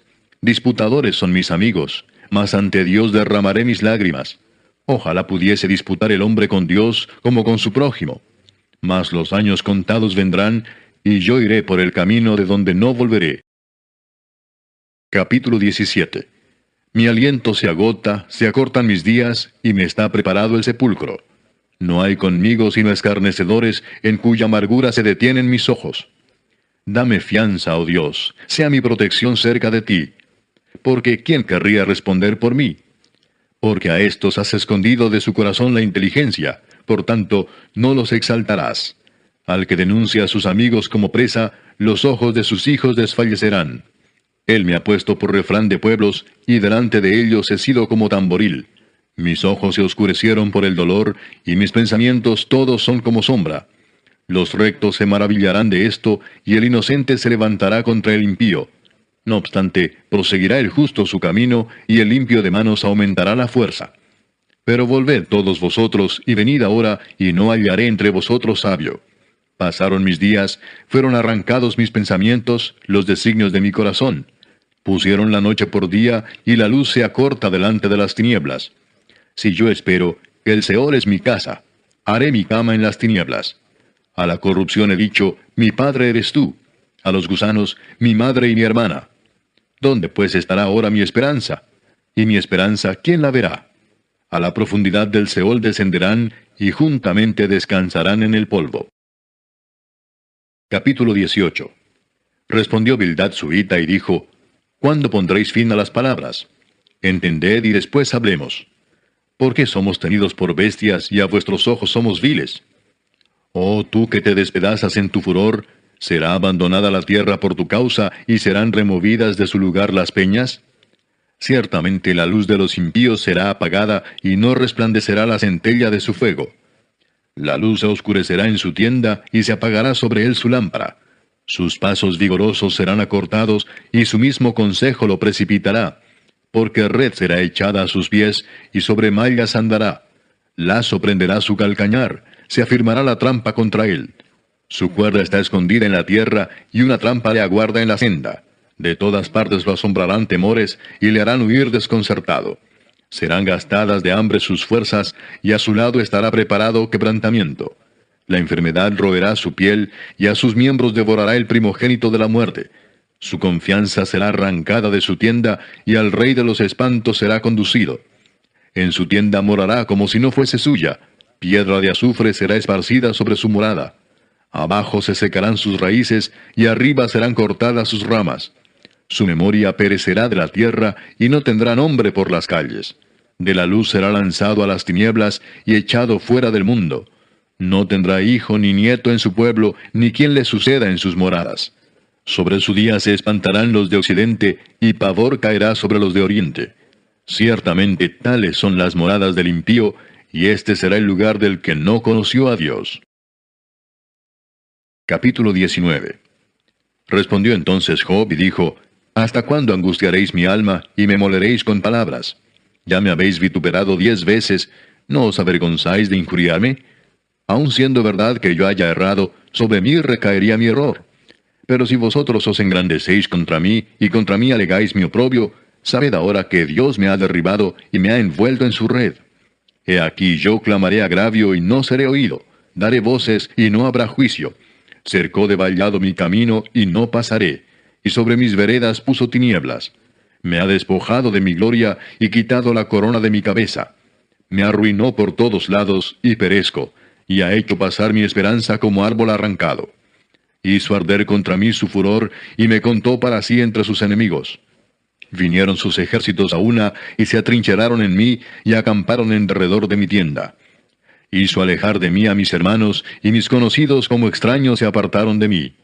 Disputadores son mis amigos, mas ante Dios derramaré mis lágrimas. Ojalá pudiese disputar el hombre con Dios como con su prójimo. Mas los años contados vendrán, y yo iré por el camino de donde no volveré. Capítulo 17. Mi aliento se agota, se acortan mis días, y me está preparado el sepulcro. No hay conmigo sino escarnecedores, en cuya amargura se detienen mis ojos. Dame fianza, oh Dios, sea mi protección cerca de ti. Porque ¿quién querría responder por mí? Porque a estos has escondido de su corazón la inteligencia, por tanto, no los exaltarás. Al que denuncia a sus amigos como presa, los ojos de sus hijos desfallecerán. Él me ha puesto por refrán de pueblos, y delante de ellos he sido como tamboril. Mis ojos se oscurecieron por el dolor, y mis pensamientos todos son como sombra. Los rectos se maravillarán de esto, y el inocente se levantará contra el impío. No obstante, proseguirá el justo su camino, y el limpio de manos aumentará la fuerza. Pero volved todos vosotros, y venid ahora, y no hallaré entre vosotros sabio. Pasaron mis días, fueron arrancados mis pensamientos, los designios de mi corazón. Pusieron la noche por día, y la luz se acorta delante de las tinieblas. Si yo espero, el Seol es mi casa. Haré mi cama en las tinieblas. A la corrupción he dicho, mi padre eres tú. A los gusanos, mi madre y mi hermana. ¿Dónde pues estará ahora mi esperanza? Y mi esperanza, ¿quién la verá? A la profundidad del Seol descenderán, y juntamente descansarán en el polvo. Capítulo 18. Respondió Bildad Suita y dijo, ¿cuándo pondréis fin a las palabras? Entended y después hablemos. ¿Por qué somos tenidos por bestias y a vuestros ojos somos viles? Oh tú que te despedazas en tu furor, ¿será abandonada la tierra por tu causa y serán removidas de su lugar las peñas? Ciertamente la luz de los impíos será apagada y no resplandecerá la centella de su fuego. La luz se oscurecerá en su tienda y se apagará sobre él su lámpara. Sus pasos vigorosos serán acortados y su mismo consejo lo precipitará. Porque red será echada a sus pies y sobre mallas andará. Lazo prenderá su calcañar, se afirmará la trampa contra él. Su cuerda está escondida en la tierra y una trampa le aguarda en la senda. De todas partes lo asombrarán temores y le harán huir desconcertado. Serán gastadas de hambre sus fuerzas, y a su lado estará preparado quebrantamiento. La enfermedad roerá su piel, y a sus miembros devorará el primogénito de la muerte. Su confianza será arrancada de su tienda, y al rey de los espantos será conducido. En su tienda morará como si no fuese suya, piedra de azufre será esparcida sobre su morada. Abajo se secarán sus raíces, y arriba serán cortadas sus ramas. Su memoria perecerá de la tierra, y no tendrá nombre por las calles. De la luz será lanzado a las tinieblas, y echado fuera del mundo. No tendrá hijo ni nieto en su pueblo, ni quien le suceda en sus moradas. Sobre su día se espantarán los de occidente, y pavor caerá sobre los de oriente. Ciertamente tales son las moradas del impío, y este será el lugar del que no conoció a Dios. Capítulo 19. Respondió entonces Job y dijo, ¿hasta cuándo angustiaréis mi alma, y me moleréis con palabras? Ya me habéis vituperado 10 veces, ¿no os avergonzáis de injuriarme? Aun siendo verdad que yo haya errado, sobre mí recaería mi error. Pero si vosotros os engrandecéis contra mí, y contra mí alegáis mi oprobio, sabed ahora que Dios me ha derribado, y me ha envuelto en su red. He aquí yo clamaré agravio, y no seré oído. Daré voces, y no habrá juicio. Cercó de vallado mi camino, y no pasaré. Y sobre mis veredas puso tinieblas. Me ha despojado de mi gloria, y quitado la corona de mi cabeza. Me arruinó por todos lados, y perezco, y ha hecho pasar mi esperanza como árbol arrancado. Hizo arder contra mí su furor, y me contó para sí entre sus enemigos. Vinieron sus ejércitos a una, y se atrincheraron en mí, y acamparon en derredor de mi tienda. Hizo alejar de mí a mis hermanos, y mis conocidos como extraños se apartaron de mí.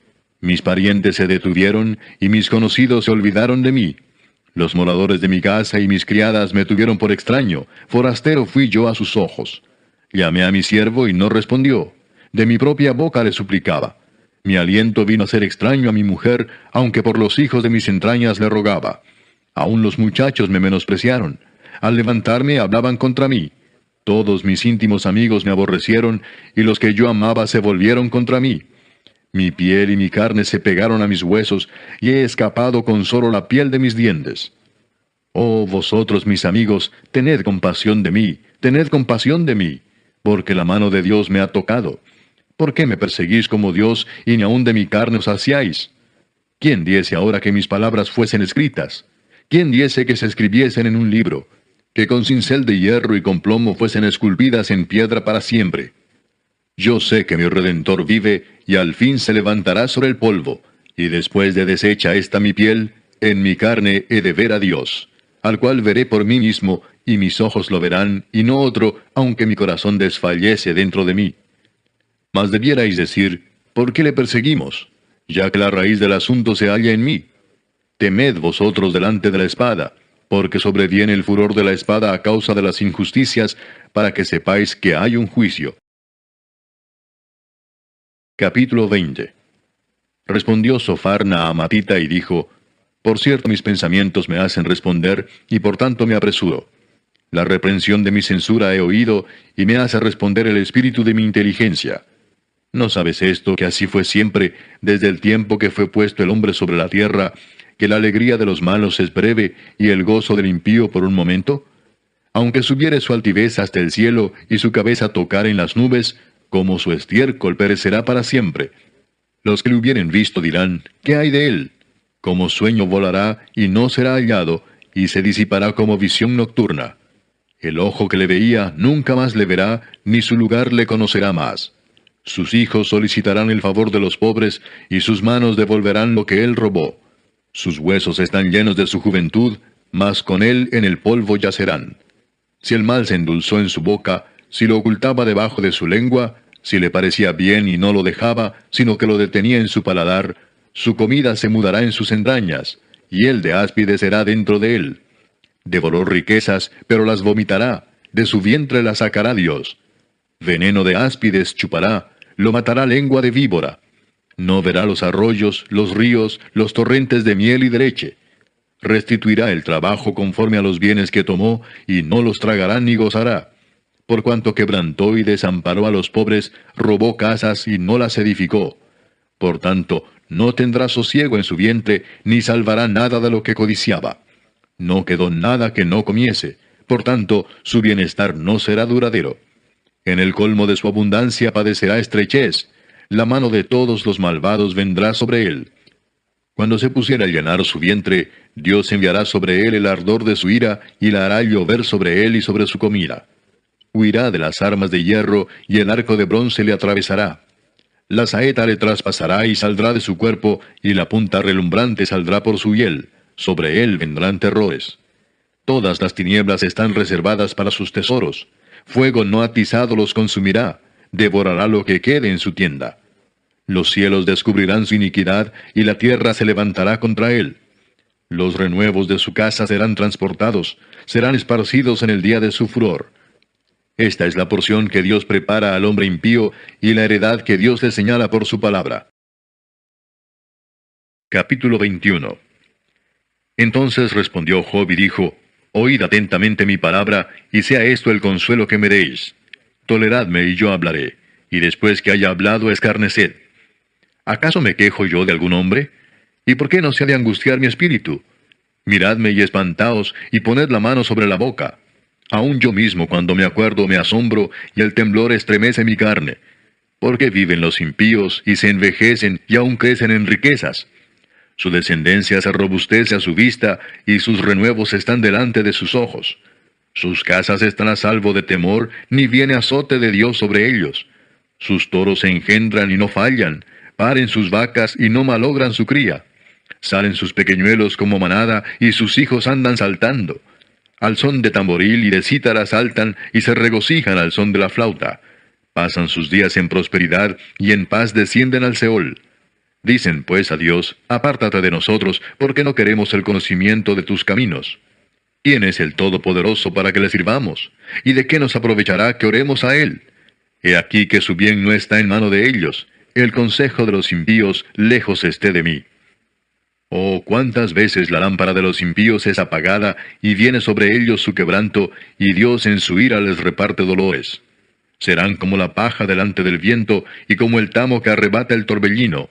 Mis parientes se detuvieron, y mis conocidos se olvidaron de mí. Los moradores de mi casa y mis criadas me tuvieron por extraño, forastero fui yo a sus ojos. Llamé a mi siervo y no respondió. De mi propia boca le suplicaba. Mi aliento vino a ser extraño a mi mujer, aunque por los hijos de mis entrañas le rogaba. Aun los muchachos me menospreciaron. Al levantarme hablaban contra mí. Todos mis íntimos amigos me aborrecieron, y los que yo amaba se volvieron contra mí. Mi piel y mi carne se pegaron a mis huesos, y he escapado con solo la piel de mis dientes. Oh vosotros mis amigos, tened compasión de mí, porque la mano de Dios me ha tocado. ¿Por qué me perseguís como Dios, y ni aun de mi carne os saciáis? ¿Quién diese ahora que mis palabras fuesen escritas? ¿Quién diese que se escribiesen en un libro? Que con cincel de hierro y con plomo fuesen esculpidas en piedra para siempre. Yo sé que mi Redentor vive, y al fin se levantará sobre el polvo, y después de deshecha esta mi piel, en mi carne he de ver a Dios, al cual veré por mí mismo, y mis ojos lo verán, y no otro, aunque mi corazón desfallece dentro de mí. Mas debierais decir, ¿por qué le perseguimos? Ya que la raíz del asunto se halla en mí. Temed vosotros delante de la espada, porque sobreviene el furor de la espada a causa de las injusticias, para que sepáis que hay un juicio. Capítulo 20. Respondió Sophar Naamatita y dijo, Por cierto mis pensamientos me hacen responder, y por tanto me apresuro. La reprensión de mi censura he oído, y me hace responder el espíritu de mi inteligencia. ¿No sabes esto, que así fue siempre, desde el tiempo que fue puesto el hombre sobre la tierra, que la alegría de los malos es breve, y el gozo del impío por un momento? Aunque subiere su altivez hasta el cielo, y su cabeza tocare en las nubes, como su estiércol perecerá para siempre. Los que le hubieren visto dirán, ¿qué hay de él? Como sueño volará, y no será hallado, y se disipará como visión nocturna. El ojo que le veía nunca más le verá, ni su lugar le conocerá más. Sus hijos solicitarán el favor de los pobres, y sus manos devolverán lo que él robó. Sus huesos están llenos de su juventud, mas con él en el polvo yacerán. Si el mal se endulzó en su boca, si lo ocultaba debajo de su lengua, si le parecía bien y no lo dejaba, sino que lo detenía en su paladar, su comida se mudará en sus entrañas, y él de áspides será dentro de él. Devoró riquezas, pero las vomitará, de su vientre las sacará Dios. Veneno de áspides chupará, lo matará lengua de víbora. No verá los arroyos, los ríos, los torrentes de miel y de leche. Restituirá el trabajo conforme a los bienes que tomó, y no los tragará ni gozará. Por cuanto quebrantó y desamparó a los pobres, robó casas y no las edificó. Por tanto, no tendrá sosiego en su vientre, ni salvará nada de lo que codiciaba. No quedó nada que no comiese, por tanto, su bienestar no será duradero. En el colmo de su abundancia padecerá estrechez, la mano de todos los malvados vendrá sobre él. Cuando se pusiera a llenar su vientre, Dios enviará sobre él el ardor de su ira, y la hará llover sobre él y sobre su comida. Huirá de las armas de hierro, y el arco de bronce le atravesará. La saeta le traspasará y saldrá de su cuerpo, y la punta relumbrante saldrá por su hiel. Sobre él vendrán terrores. Todas las tinieblas están reservadas para sus tesoros. Fuego no atizado los consumirá, devorará lo que quede en su tienda. Los cielos descubrirán su iniquidad, y la tierra se levantará contra él. Los renuevos de su casa serán transportados, serán esparcidos en el día de su furor. Esta es la porción que Dios prepara al hombre impío, y la heredad que Dios le señala por su palabra. Capítulo 21. Entonces respondió Job y dijo, Oíd atentamente mi palabra, y sea esto el consuelo que me deis. Toleradme y yo hablaré, y después que haya hablado escarneced. ¿Acaso me quejo yo de algún hombre? ¿Y por qué no se ha de angustiar mi espíritu? Miradme y espantaos, y poned la mano sobre la boca. Aun yo mismo cuando me acuerdo me asombro, y el temblor estremece mi carne. ¿Por qué viven los impíos, y se envejecen, y aún crecen en riquezas? Su descendencia se robustece a su vista, y sus renuevos están delante de sus ojos. Sus casas están a salvo de temor, ni viene azote de Dios sobre ellos. Sus toros se engendran y no fallan, paren sus vacas y no malogran su cría. Salen sus pequeñuelos como manada, y sus hijos andan saltando. Al son de tamboril y de cítara saltan, y se regocijan al son de la flauta. Pasan sus días en prosperidad, y en paz descienden al Seol. Dicen pues a Dios: apártate de nosotros, porque no queremos el conocimiento de tus caminos. ¿Quién es el Todopoderoso para que le sirvamos? ¿Y de qué nos aprovechará que oremos a Él? He aquí que su bien no está en mano de ellos. El consejo de los impíos lejos esté de mí. Oh, cuántas veces la lámpara de los impíos es apagada, y viene sobre ellos su quebranto, y Dios en su ira les reparte dolores. Serán como la paja delante del viento, y como el tamo que arrebata el torbellino.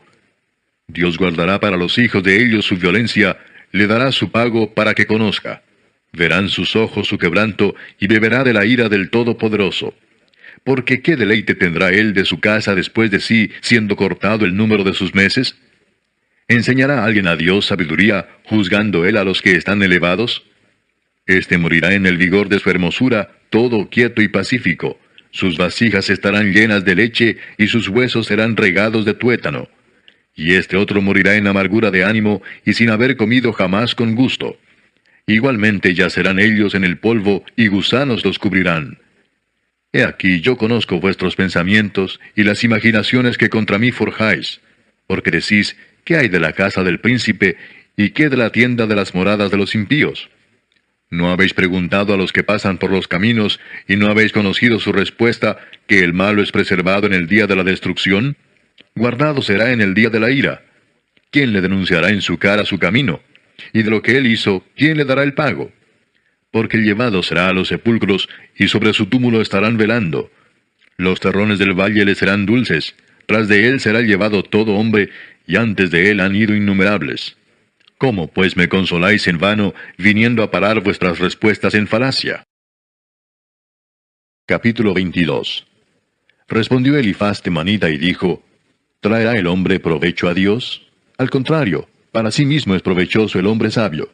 Dios guardará para los hijos de ellos su violencia, le dará su pago para que conozca. Verán sus ojos su quebranto, y beberá de la ira del Todopoderoso. Porque ¿qué deleite tendrá él de su casa después de sí, siendo cortado el número de sus meses? ¿Enseñará alguien a Dios sabiduría, juzgando él a los que están elevados? Este morirá en el vigor de su hermosura, todo quieto y pacífico. Sus vasijas estarán llenas de leche, y sus huesos serán regados de tuétano. Y este otro morirá en amargura de ánimo, y sin haber comido jamás con gusto. Igualmente yacerán ellos en el polvo, y gusanos los cubrirán. He aquí, yo conozco vuestros pensamientos, y las imaginaciones que contra mí forjáis. Porque decís: ¿qué hay de la casa del príncipe, y qué de la tienda de las moradas de los impíos? ¿No habéis preguntado a los que pasan por los caminos, y no habéis conocido su respuesta, que el malo es preservado en el día de la destrucción? Guardado será en el día de la ira. ¿Quién le denunciará en su cara su camino? Y de lo que él hizo, ¿quién le dará el pago? Porque el llevado será a los sepulcros, y sobre su túmulo estarán velando. Los terrones del valle le serán dulces, tras de él será llevado todo hombre, y antes de él han ido innumerables. ¿Cómo pues me consoláis en vano, viniendo a parar vuestras respuestas en falacia? Capítulo 22. Respondió Elifaz temanita y dijo: ¿traerá el hombre provecho a Dios? Al contrario, para sí mismo es provechoso el hombre sabio.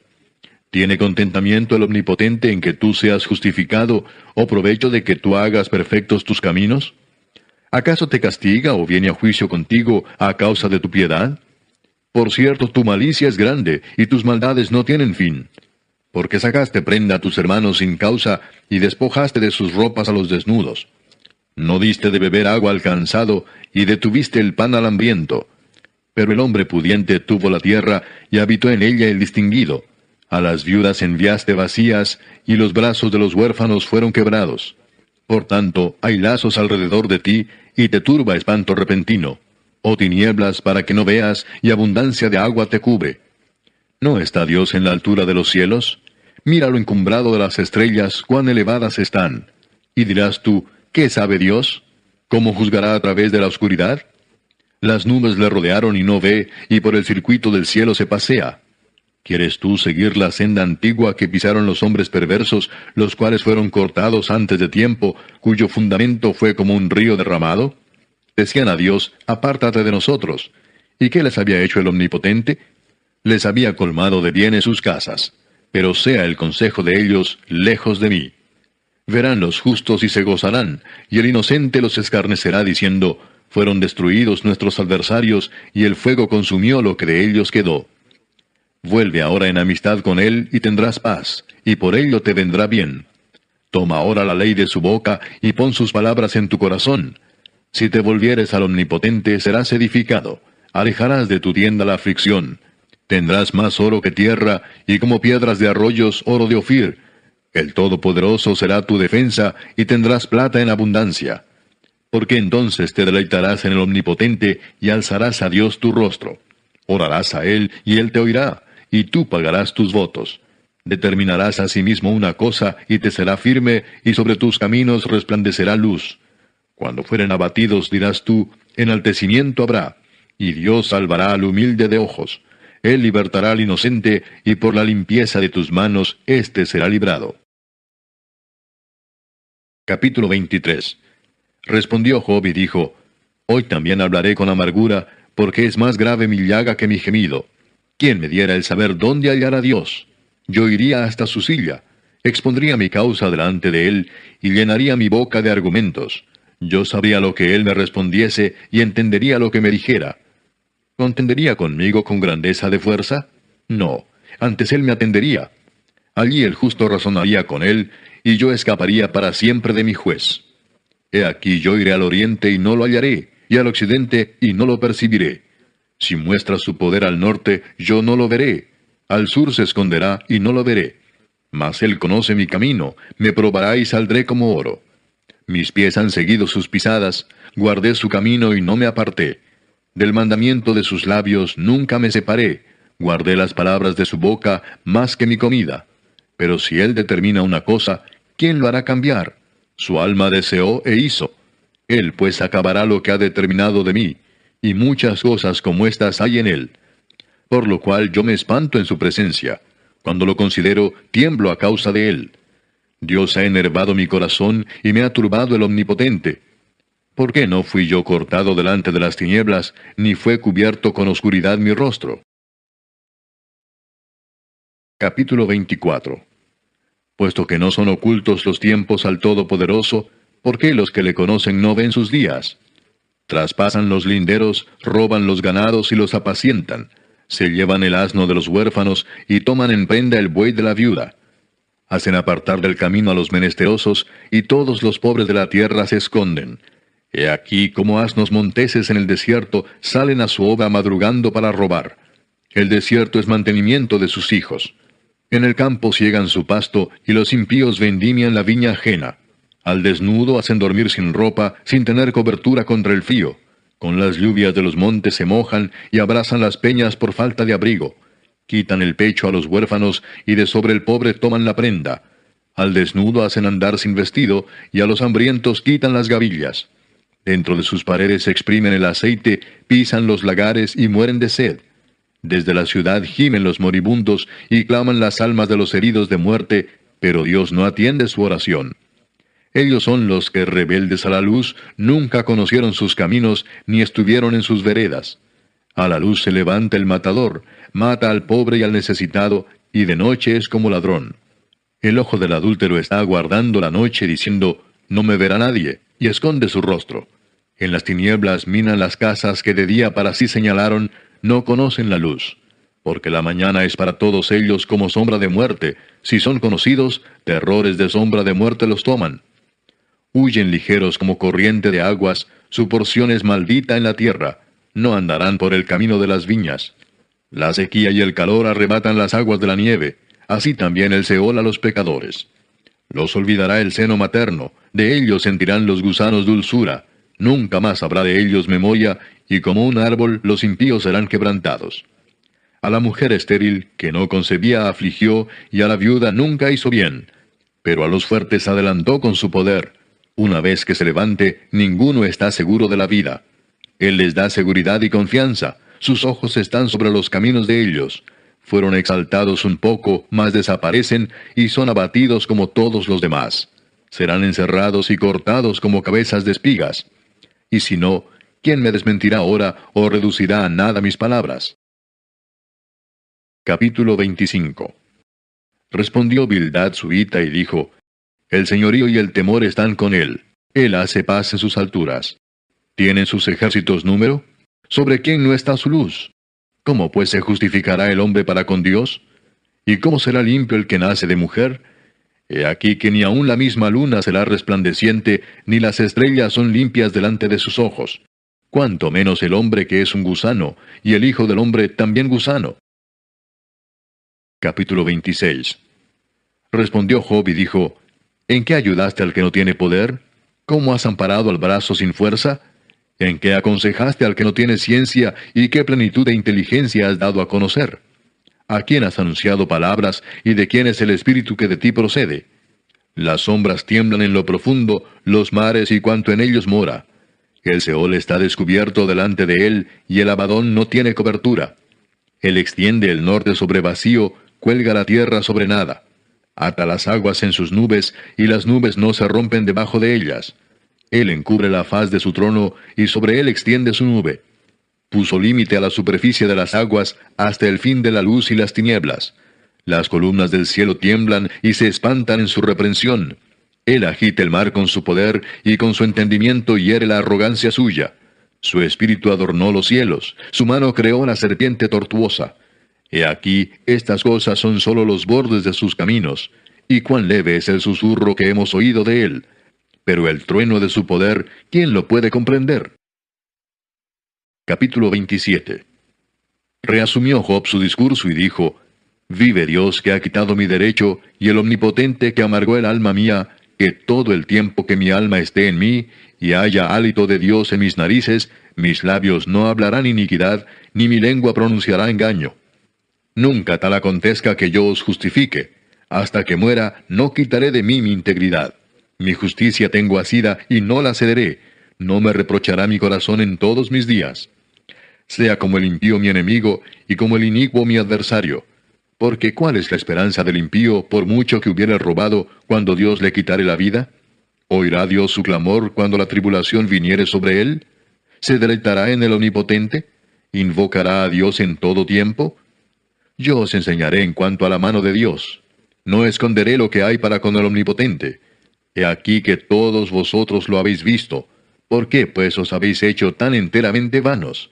¿Tiene contentamiento el Omnipotente en que tú seas justificado, o provecho de que tú hagas perfectos tus caminos? ¿Acaso te castiga o viene a juicio contigo a causa de tu piedad? Por cierto, tu malicia es grande, y tus maldades no tienen fin. Porque sacaste prenda a tus hermanos sin causa, y despojaste de sus ropas a los desnudos. No diste de beber agua al cansado, y detuviste el pan al hambriento. Pero el hombre pudiente tuvo la tierra, y habitó en ella el distinguido. A las viudas enviaste vacías, y los brazos de los huérfanos fueron quebrados. Por tanto, hay lazos alrededor de ti, y te turba espanto repentino. O tinieblas para que no veas, y abundancia de agua te cubre. ¿No está Dios en la altura de los cielos? Mira lo encumbrado de las estrellas, cuán elevadas están. Y dirás tú: ¿qué sabe Dios? ¿Cómo juzgará a través de la oscuridad? Las nubes le rodearon y no ve, y por el circuito del cielo se pasea. ¿Quieres tú seguir la senda antigua que pisaron los hombres perversos, los cuales fueron cortados antes de tiempo, cuyo fundamento fue como un río derramado? Decían a Dios: apártate de nosotros. ¿Y qué les había hecho el Omnipotente? Les había colmado de bienes sus casas. Pero sea el consejo de ellos lejos de mí. Verán los justos y se gozarán, y el inocente los escarnecerá diciendo: fueron destruidos nuestros adversarios, y el fuego consumió lo que de ellos quedó. Vuelve ahora en amistad con él, y tendrás paz, y por ello te vendrá bien. Toma ahora la ley de su boca, y pon sus palabras en tu corazón. Si te volvieres al Omnipotente, serás edificado. Alejarás de tu tienda la aflicción. Tendrás más oro que tierra, y como piedras de arroyos, oro de Ofir. El Todopoderoso será tu defensa, y tendrás plata en abundancia. Porque entonces te deleitarás en el Omnipotente, y alzarás a Dios tu rostro. Orarás a Él, y Él te oirá, y tú pagarás tus votos. Determinarás asimismo una cosa, y te será firme, y sobre tus caminos resplandecerá luz. Cuando fueren abatidos, dirás tú: enaltecimiento habrá. Y Dios salvará al humilde de ojos. Él libertará al inocente, y por la limpieza de tus manos éste será librado. Capítulo 23. Respondió Job y dijo: hoy también hablaré con amargura, porque es más grave mi llaga que mi gemido. ¿Quién me diera el saber dónde hallar a Dios? Yo iría hasta su silla, expondría mi causa delante de él, y llenaría mi boca de argumentos. Yo sabría lo que él me respondiese, y entendería lo que me dijera. ¿Contendería conmigo con grandeza de fuerza? No, antes él me atendería. Allí el justo razonaría con él, y yo escaparía para siempre de mi juez. He aquí yo iré al oriente y no lo hallaré, y al occidente y no lo percibiré. Si muestra su poder al norte, yo no lo veré. Al sur se esconderá y no lo veré. Mas él conoce mi camino, me probará y saldré como oro. Mis pies han seguido sus pisadas, guardé su camino y no me aparté. Del mandamiento de sus labios nunca me separé, guardé las palabras de su boca más que mi comida. Pero si él determina una cosa, ¿quién lo hará cambiar? Su alma deseó e hizo. Él pues acabará lo que ha determinado de mí, y muchas cosas como estas hay en él. Por lo cual yo me espanto en su presencia. Cuando lo considero, tiemblo a causa de él. Dios ha enervado mi corazón y me ha turbado el Omnipotente. ¿Por qué no fui yo cortado delante de las tinieblas, ni fue cubierto con oscuridad mi rostro? Capítulo 24. Puesto que no son ocultos los tiempos al Todopoderoso, ¿por qué los que le conocen no ven sus días? Traspasan los linderos, roban los ganados y los apacientan. Se llevan el asno de los huérfanos y toman en prenda el buey de la viuda. Hacen apartar del camino a los menesterosos, y todos los pobres de la tierra se esconden. He aquí como asnos monteses en el desierto salen a su obra madrugando para robar. El desierto es mantenimiento de sus hijos. En el campo ciegan su pasto, y los impíos vendimian la viña ajena. Al desnudo hacen dormir sin ropa, sin tener cobertura contra el frío. Con las lluvias de los montes se mojan, y abrazan las peñas por falta de abrigo. Quitan el pecho a los huérfanos, y de sobre el pobre toman la prenda. Al desnudo hacen andar sin vestido, y a los hambrientos quitan las gavillas. Dentro de sus paredes exprimen el aceite, pisan los lagares y mueren de sed. Desde la ciudad gimen los moribundos, y claman las almas de los heridos de muerte, pero Dios no atiende su oración. Ellos son los que, rebeldes a la luz, nunca conocieron sus caminos, ni estuvieron en sus veredas. A la luz se levanta el matador, mata al pobre y al necesitado, y de noche es como ladrón. El ojo del adúltero está aguardando la noche, diciendo, no me verá nadie, y esconde su rostro. En las tinieblas minan las casas que de día para sí señalaron, no conocen la luz. Porque la mañana es para todos ellos como sombra de muerte, si son conocidos, terrores de sombra de muerte los toman. Huyen ligeros como corriente de aguas, su porción es maldita en la tierra, no andarán por el camino de las viñas. La sequía y el calor arrebatan las aguas de la nieve, así también el Seol a los pecadores. Los olvidará el seno materno, de ellos sentirán los gusanos dulzura, nunca más habrá de ellos memoria, y como un árbol los impíos serán quebrantados. A la mujer estéril, que no concebía, afligió, y a la viuda nunca hizo bien. Pero a los fuertes adelantó con su poder. Una vez que se levante, ninguno está seguro de la vida. Él les da seguridad y confianza, sus ojos están sobre los caminos de ellos. Fueron exaltados un poco, mas desaparecen, y son abatidos como todos los demás. Serán encerrados y cortados como cabezas de espigas. Y si no, ¿quién me desmentirá ahora o reducirá a nada mis palabras? Capítulo 25. Respondió Bildad Suita y dijo, el señorío y el temor están con él. Él hace paz en sus alturas. ¿Tienen sus ejércitos número? ¿Sobre quién no está su luz? ¿Cómo pues se justificará el hombre para con Dios? ¿Y cómo será limpio el que nace de mujer? He aquí que ni aun la misma luna será resplandeciente, ni las estrellas son limpias delante de sus ojos. Cuanto menos el hombre que es un gusano, y el hijo del hombre también gusano. Capítulo 26. Respondió Job y dijo, ¿en qué ayudaste al que no tiene poder? ¿Cómo has amparado al brazo sin fuerza? ¿En qué aconsejaste al que no tiene ciencia, y qué plenitud de inteligencia has dado a conocer? ¿A quién has anunciado palabras, y de quién es el espíritu que de ti procede? Las sombras tiemblan en lo profundo, los mares y cuanto en ellos mora. El Seol está descubierto delante de él, y el Abadón no tiene cobertura. Él extiende el norte sobre vacío, cuelga la tierra sobre nada. Ata las aguas en sus nubes, y las nubes no se rompen debajo de ellas. Él encubre la faz de su trono, y sobre él extiende su nube. Puso límite a la superficie de las aguas, hasta el fin de la luz y las tinieblas. Las columnas del cielo tiemblan y se espantan en su reprensión. Él agita el mar con su poder, y con su entendimiento hiere la arrogancia suya. Su espíritu adornó los cielos, su mano creó la serpiente tortuosa. He aquí, estas cosas son sólo los bordes de sus caminos, y cuán leve es el susurro que hemos oído de él. Pero el trueno de su poder, ¿quién lo puede comprender? Capítulo 27. Reasumió Job su discurso y dijo, Vive Dios que ha quitado mi derecho, y el Omnipotente que amargó el alma mía, que todo el tiempo que mi alma esté en mí, y haya hálito de Dios en mis narices, mis labios no hablarán iniquidad, ni mi lengua pronunciará engaño. Nunca tal acontezca que yo os justifique. Hasta que muera, no quitaré de mí mi integridad. Mi justicia tengo asida, y no la cederé. No me reprochará mi corazón en todos mis días. Sea como el impío mi enemigo, y como el inicuo mi adversario. Porque ¿cuál es la esperanza del impío, por mucho que hubiere robado, cuando Dios le quitare la vida? ¿Oirá Dios su clamor cuando la tribulación viniere sobre él? ¿Se deleitará en el Omnipotente? ¿Invocará a Dios en todo tiempo? Yo os enseñaré en cuanto a la mano de Dios. No esconderé lo que hay para con el Omnipotente. He aquí que todos vosotros lo habéis visto. ¿Por qué, pues, os habéis hecho tan enteramente vanos?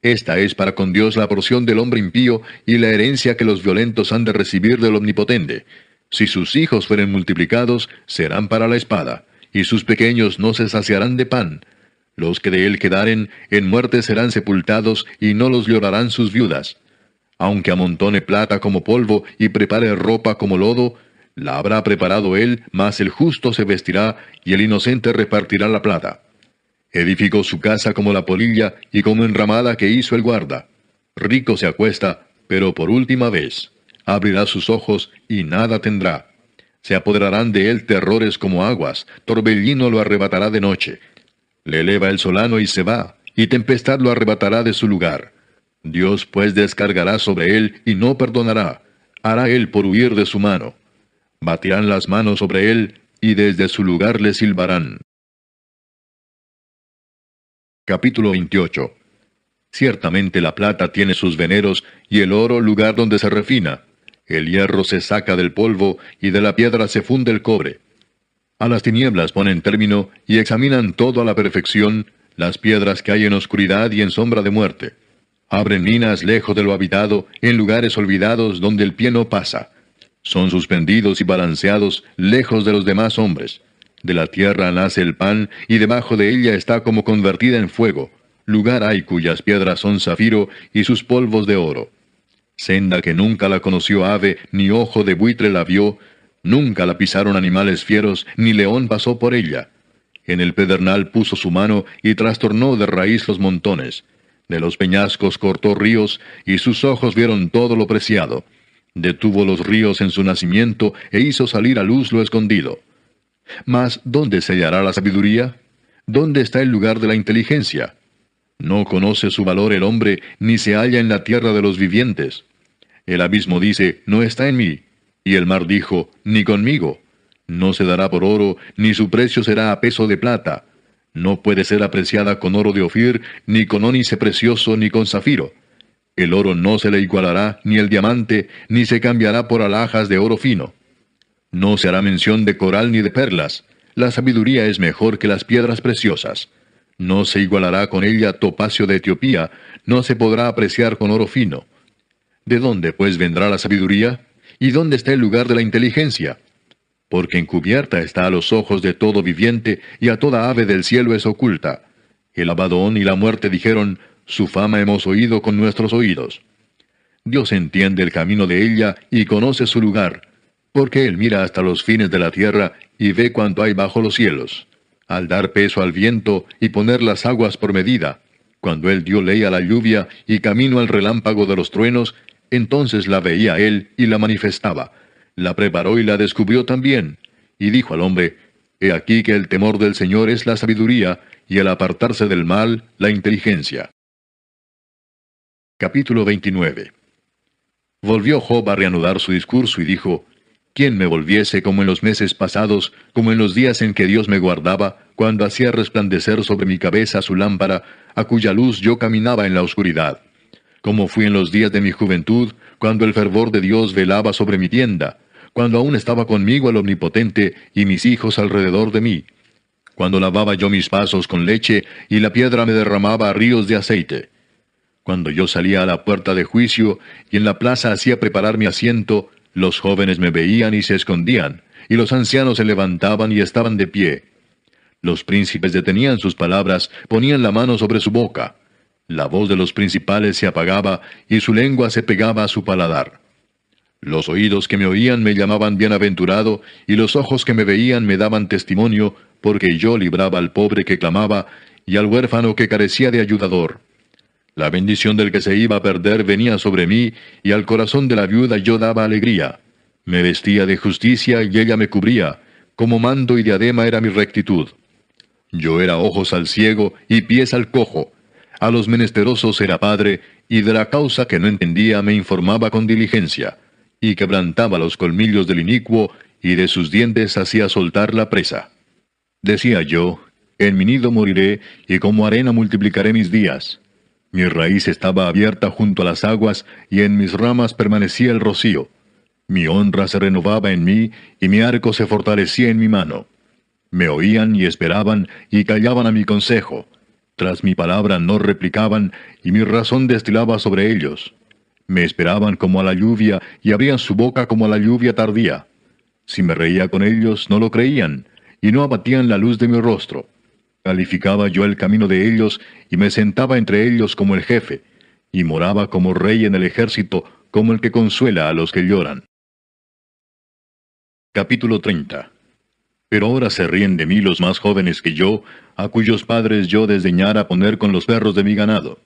Esta es para con Dios la porción del hombre impío y la herencia que los violentos han de recibir del Omnipotente. Si sus hijos fueren multiplicados, serán para la espada, y sus pequeños no se saciarán de pan. Los que de él quedaren, en muerte serán sepultados, y no los llorarán sus viudas. Aunque amontone plata como polvo, y prepare ropa como lodo, la habrá preparado él, mas el justo se vestirá, y el inocente repartirá la plata. Edificó su casa como la polilla, y como enramada que hizo el guarda. Rico se acuesta, pero por última vez. Abrirá sus ojos, y nada tendrá. Se apoderarán de él terrores como aguas, torbellino lo arrebatará de noche. Le eleva el solano y se va, y tempestad lo arrebatará de su lugar. Dios pues descargará sobre él, y no perdonará. Hará él por huir de su mano. Batirán las manos sobre él, y desde su lugar le silbarán. Capítulo 28. Ciertamente la plata tiene sus veneros, y el oro lugar donde se refina. El hierro se saca del polvo, y de la piedra se funde el cobre. A las tinieblas ponen término, y examinan todo a la perfección, las piedras que hay en oscuridad y en sombra de muerte. Abren minas lejos de lo habitado, en lugares olvidados donde el pie no pasa. Son suspendidos y balanceados lejos de los demás hombres. De la tierra nace el pan, y debajo de ella está como convertida en fuego. Lugar hay cuyas piedras son zafiro, y sus polvos de oro. Senda que nunca la conoció ave, ni ojo de buitre la vio, nunca la pisaron animales fieros, ni león pasó por ella. En el pedernal puso su mano, y trastornó de raíz los montones. De los peñascos cortó ríos, y sus ojos vieron todo lo preciado. Detuvo los ríos en su nacimiento, e hizo salir a luz lo escondido. Mas, ¿dónde se hallará la sabiduría? ¿Dónde está el lugar de la inteligencia? No conoce su valor el hombre, ni se halla en la tierra de los vivientes. El abismo dice, no está en mí. Y el mar dijo, ni conmigo. No se dará por oro, ni su precio será a peso de plata. No puede ser apreciada con oro de Ofir, ni con ónice precioso, ni con zafiro. El oro no se le igualará, ni el diamante, ni se cambiará por alhajas de oro fino. No se hará mención de coral ni de perlas. La sabiduría es mejor que las piedras preciosas. No se igualará con ella topacio de Etiopía, no se podrá apreciar con oro fino. ¿De dónde, pues, vendrá la sabiduría? ¿Y dónde está el lugar de la inteligencia? Porque encubierta está a los ojos de todo viviente, y a toda ave del cielo es oculta. El Abadón y la muerte dijeron, su fama hemos oído con nuestros oídos. Dios entiende el camino de ella, y conoce su lugar, porque Él mira hasta los fines de la tierra, y ve cuanto hay bajo los cielos. Al dar peso al viento, y poner las aguas por medida, cuando Él dio ley a la lluvia, y camino al relámpago de los truenos, entonces la veía Él, y la manifestaba. La preparó y la descubrió también. Y dijo al hombre, He aquí que el temor del Señor es la sabiduría, y el apartarse del mal, la inteligencia. Capítulo 29. Volvió Job a reanudar su discurso y dijo, ¿Quién me volviese como en los meses pasados, como en los días en que Dios me guardaba, cuando hacía resplandecer sobre mi cabeza su lámpara, a cuya luz yo caminaba en la oscuridad? Como fui en los días de mi juventud, cuando el fervor de Dios velaba sobre mi tienda, cuando aún estaba conmigo el Omnipotente y mis hijos alrededor de mí. cuando lavaba yo mis vasos con leche y la piedra me derramaba ríos de aceite. Cuando yo salía a la puerta de juicio y en la plaza hacía preparar mi asiento, los jóvenes me veían y se escondían, y los ancianos se levantaban y estaban de pie. Los príncipes detenían sus palabras, ponían la mano sobre su boca. La voz de los principales se apagaba y su lengua se pegaba a su paladar. Los oídos que me oían me llamaban bienaventurado, y los ojos que me veían me daban testimonio, porque yo libraba al pobre que clamaba, y al huérfano que carecía de ayudador. La bendición del que se iba a perder venía sobre mí, y al corazón de la viuda yo daba alegría. Me vestía de justicia y ella me cubría, como manto y diadema era mi rectitud. Yo era ojos al ciego y pies al cojo. A los menesterosos era padre, y de la causa que no entendía me informaba con diligencia, y quebrantaba los colmillos del inicuo, y de sus dientes hacía soltar la presa. Decía yo, en mi nido moriré, y como arena multiplicaré mis días. Mi raíz estaba abierta junto a las aguas, y en mis ramas permanecía el rocío. Mi honra se renovaba en mí, y mi arco se fortalecía en mi mano. Me oían y esperaban, y callaban a mi consejo. Tras mi palabra no replicaban, y mi razón destilaba sobre ellos. Me esperaban como a la lluvia, y abrían su boca como a la lluvia tardía. Si me reía con ellos, no lo creían, y no abatían la luz de mi rostro. Calificaba yo el camino de ellos, y me sentaba entre ellos como el jefe, y moraba como rey en el ejército, como el que consuela a los que lloran. Capítulo 30. Pero ahora se ríen de mí los más jóvenes que yo, a cuyos padres yo desdeñara poner con los perros de mi ganado.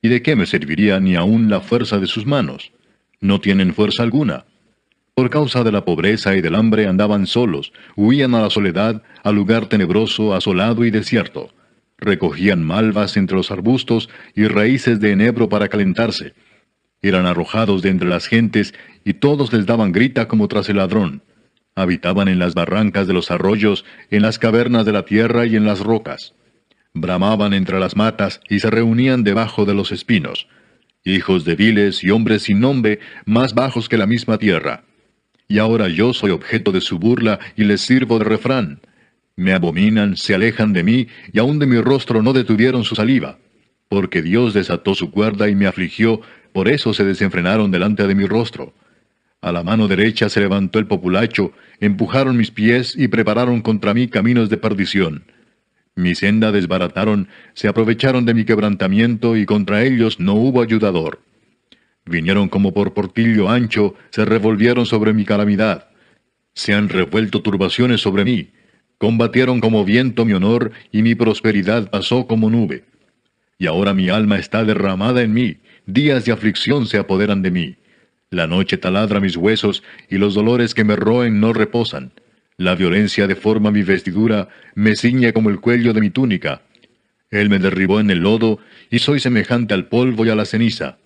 ¿Y de qué me serviría ni aun la fuerza de sus manos? No tienen fuerza alguna. Por causa de la pobreza y del hambre andaban solos, huían a la soledad, al lugar tenebroso, asolado y desierto. Recogían malvas entre los arbustos y raíces de enebro para calentarse. Eran arrojados de entre las gentes, y todos les daban grita como tras el ladrón. Habitaban en las barrancas de los arroyos, en las cavernas de la tierra y en las rocas. Bramaban entre las matas y se reunían debajo de los espinos. Hijos de viles y hombres sin nombre, más bajos que la misma tierra. Y ahora yo soy objeto de su burla y les sirvo de refrán. Me abominan, se alejan de mí, y aun de mi rostro no detuvieron su saliva. Porque Dios desató su cuerda y me afligió, por eso se desenfrenaron delante de mi rostro. A la mano derecha se levantó el populacho, empujaron mis pies y prepararon contra mí caminos de perdición. Mi senda desbarataron, se aprovecharon de mi quebrantamiento y contra ellos no hubo ayudador. Vinieron como por portillo ancho, se revolvieron sobre mi calamidad. Se han revuelto turbaciones sobre mí. Combatieron como viento mi honor, y mi prosperidad pasó como nube. Y ahora mi alma está derramada en mí, días de aflicción se apoderan de mí. La noche taladra mis huesos, y los dolores que me roen no reposan. La violencia deforma mi vestidura, me ciñe como el cuello de mi túnica. Él me derribó en el lodo, y soy semejante al polvo y a la ceniza.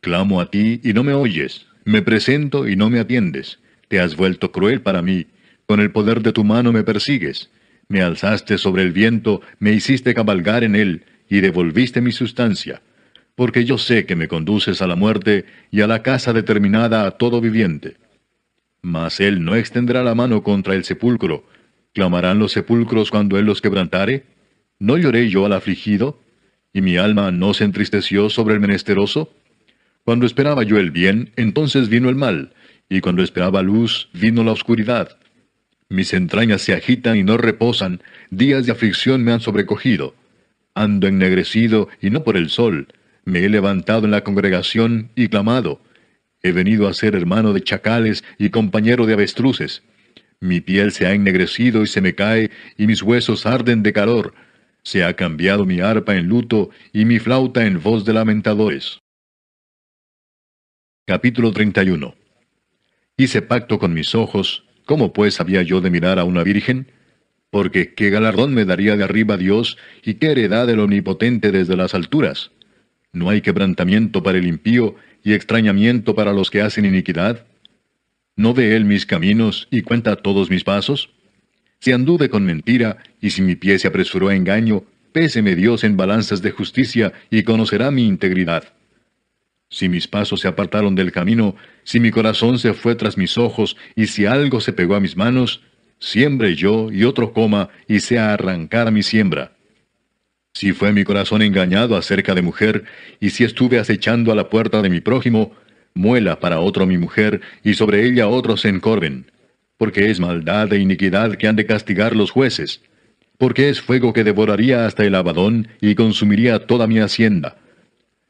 Clamo a ti, y no me oyes. Me presento, y no me atiendes. Te has vuelto cruel para mí. Con el poder de tu mano me persigues. Me alzaste sobre el viento, me hiciste cabalgar en él, y devolviste mi sustancia. Porque yo sé que me conduces a la muerte, y a la casa determinada a todo viviente. Mas él no extenderá la mano contra el sepulcro. ¿Clamarán los sepulcros cuando él los quebrantare? ¿No lloré yo al afligido? ¿Y mi alma no se entristeció sobre el menesteroso? Cuando esperaba yo el bien, entonces vino el mal, y cuando esperaba luz, vino la oscuridad. Mis entrañas se agitan y no reposan, días de aflicción me han sobrecogido. Ando ennegrecido, y no por el sol. Me he levantado en la congregación y clamado. He venido a ser hermano de chacales y compañero de avestruces. Mi piel se ha ennegrecido y se me cae, y mis huesos arden de calor. Se ha cambiado mi arpa en luto, y mi flauta en voz de lamentadores. Capítulo 31. Hice pacto con mis ojos. ¿Cómo pues había yo de mirar a una virgen? Porque ¿qué galardón me daría de arriba Dios, y qué heredad del Omnipotente desde las alturas? ¿No hay quebrantamiento para el impío, y extrañamiento para los que hacen iniquidad? ¿No ve él mis caminos, y cuenta todos mis pasos? Si anduve con mentira, y si mi pie se apresuró a engaño, péseme Dios en balanzas de justicia, y conocerá mi integridad. Si mis pasos se apartaron del camino, si mi corazón se fue tras mis ojos, y si algo se pegó a mis manos, siembre yo y otro coma y sea arrancada mi siembra. Si fue mi corazón engañado acerca de mujer, y si estuve acechando a la puerta de mi prójimo, muela para otro mi mujer, y sobre ella otros se encorven. Porque es maldad e iniquidad que han de castigar los jueces. Porque es fuego que devoraría hasta el Abadón, y consumiría toda mi hacienda.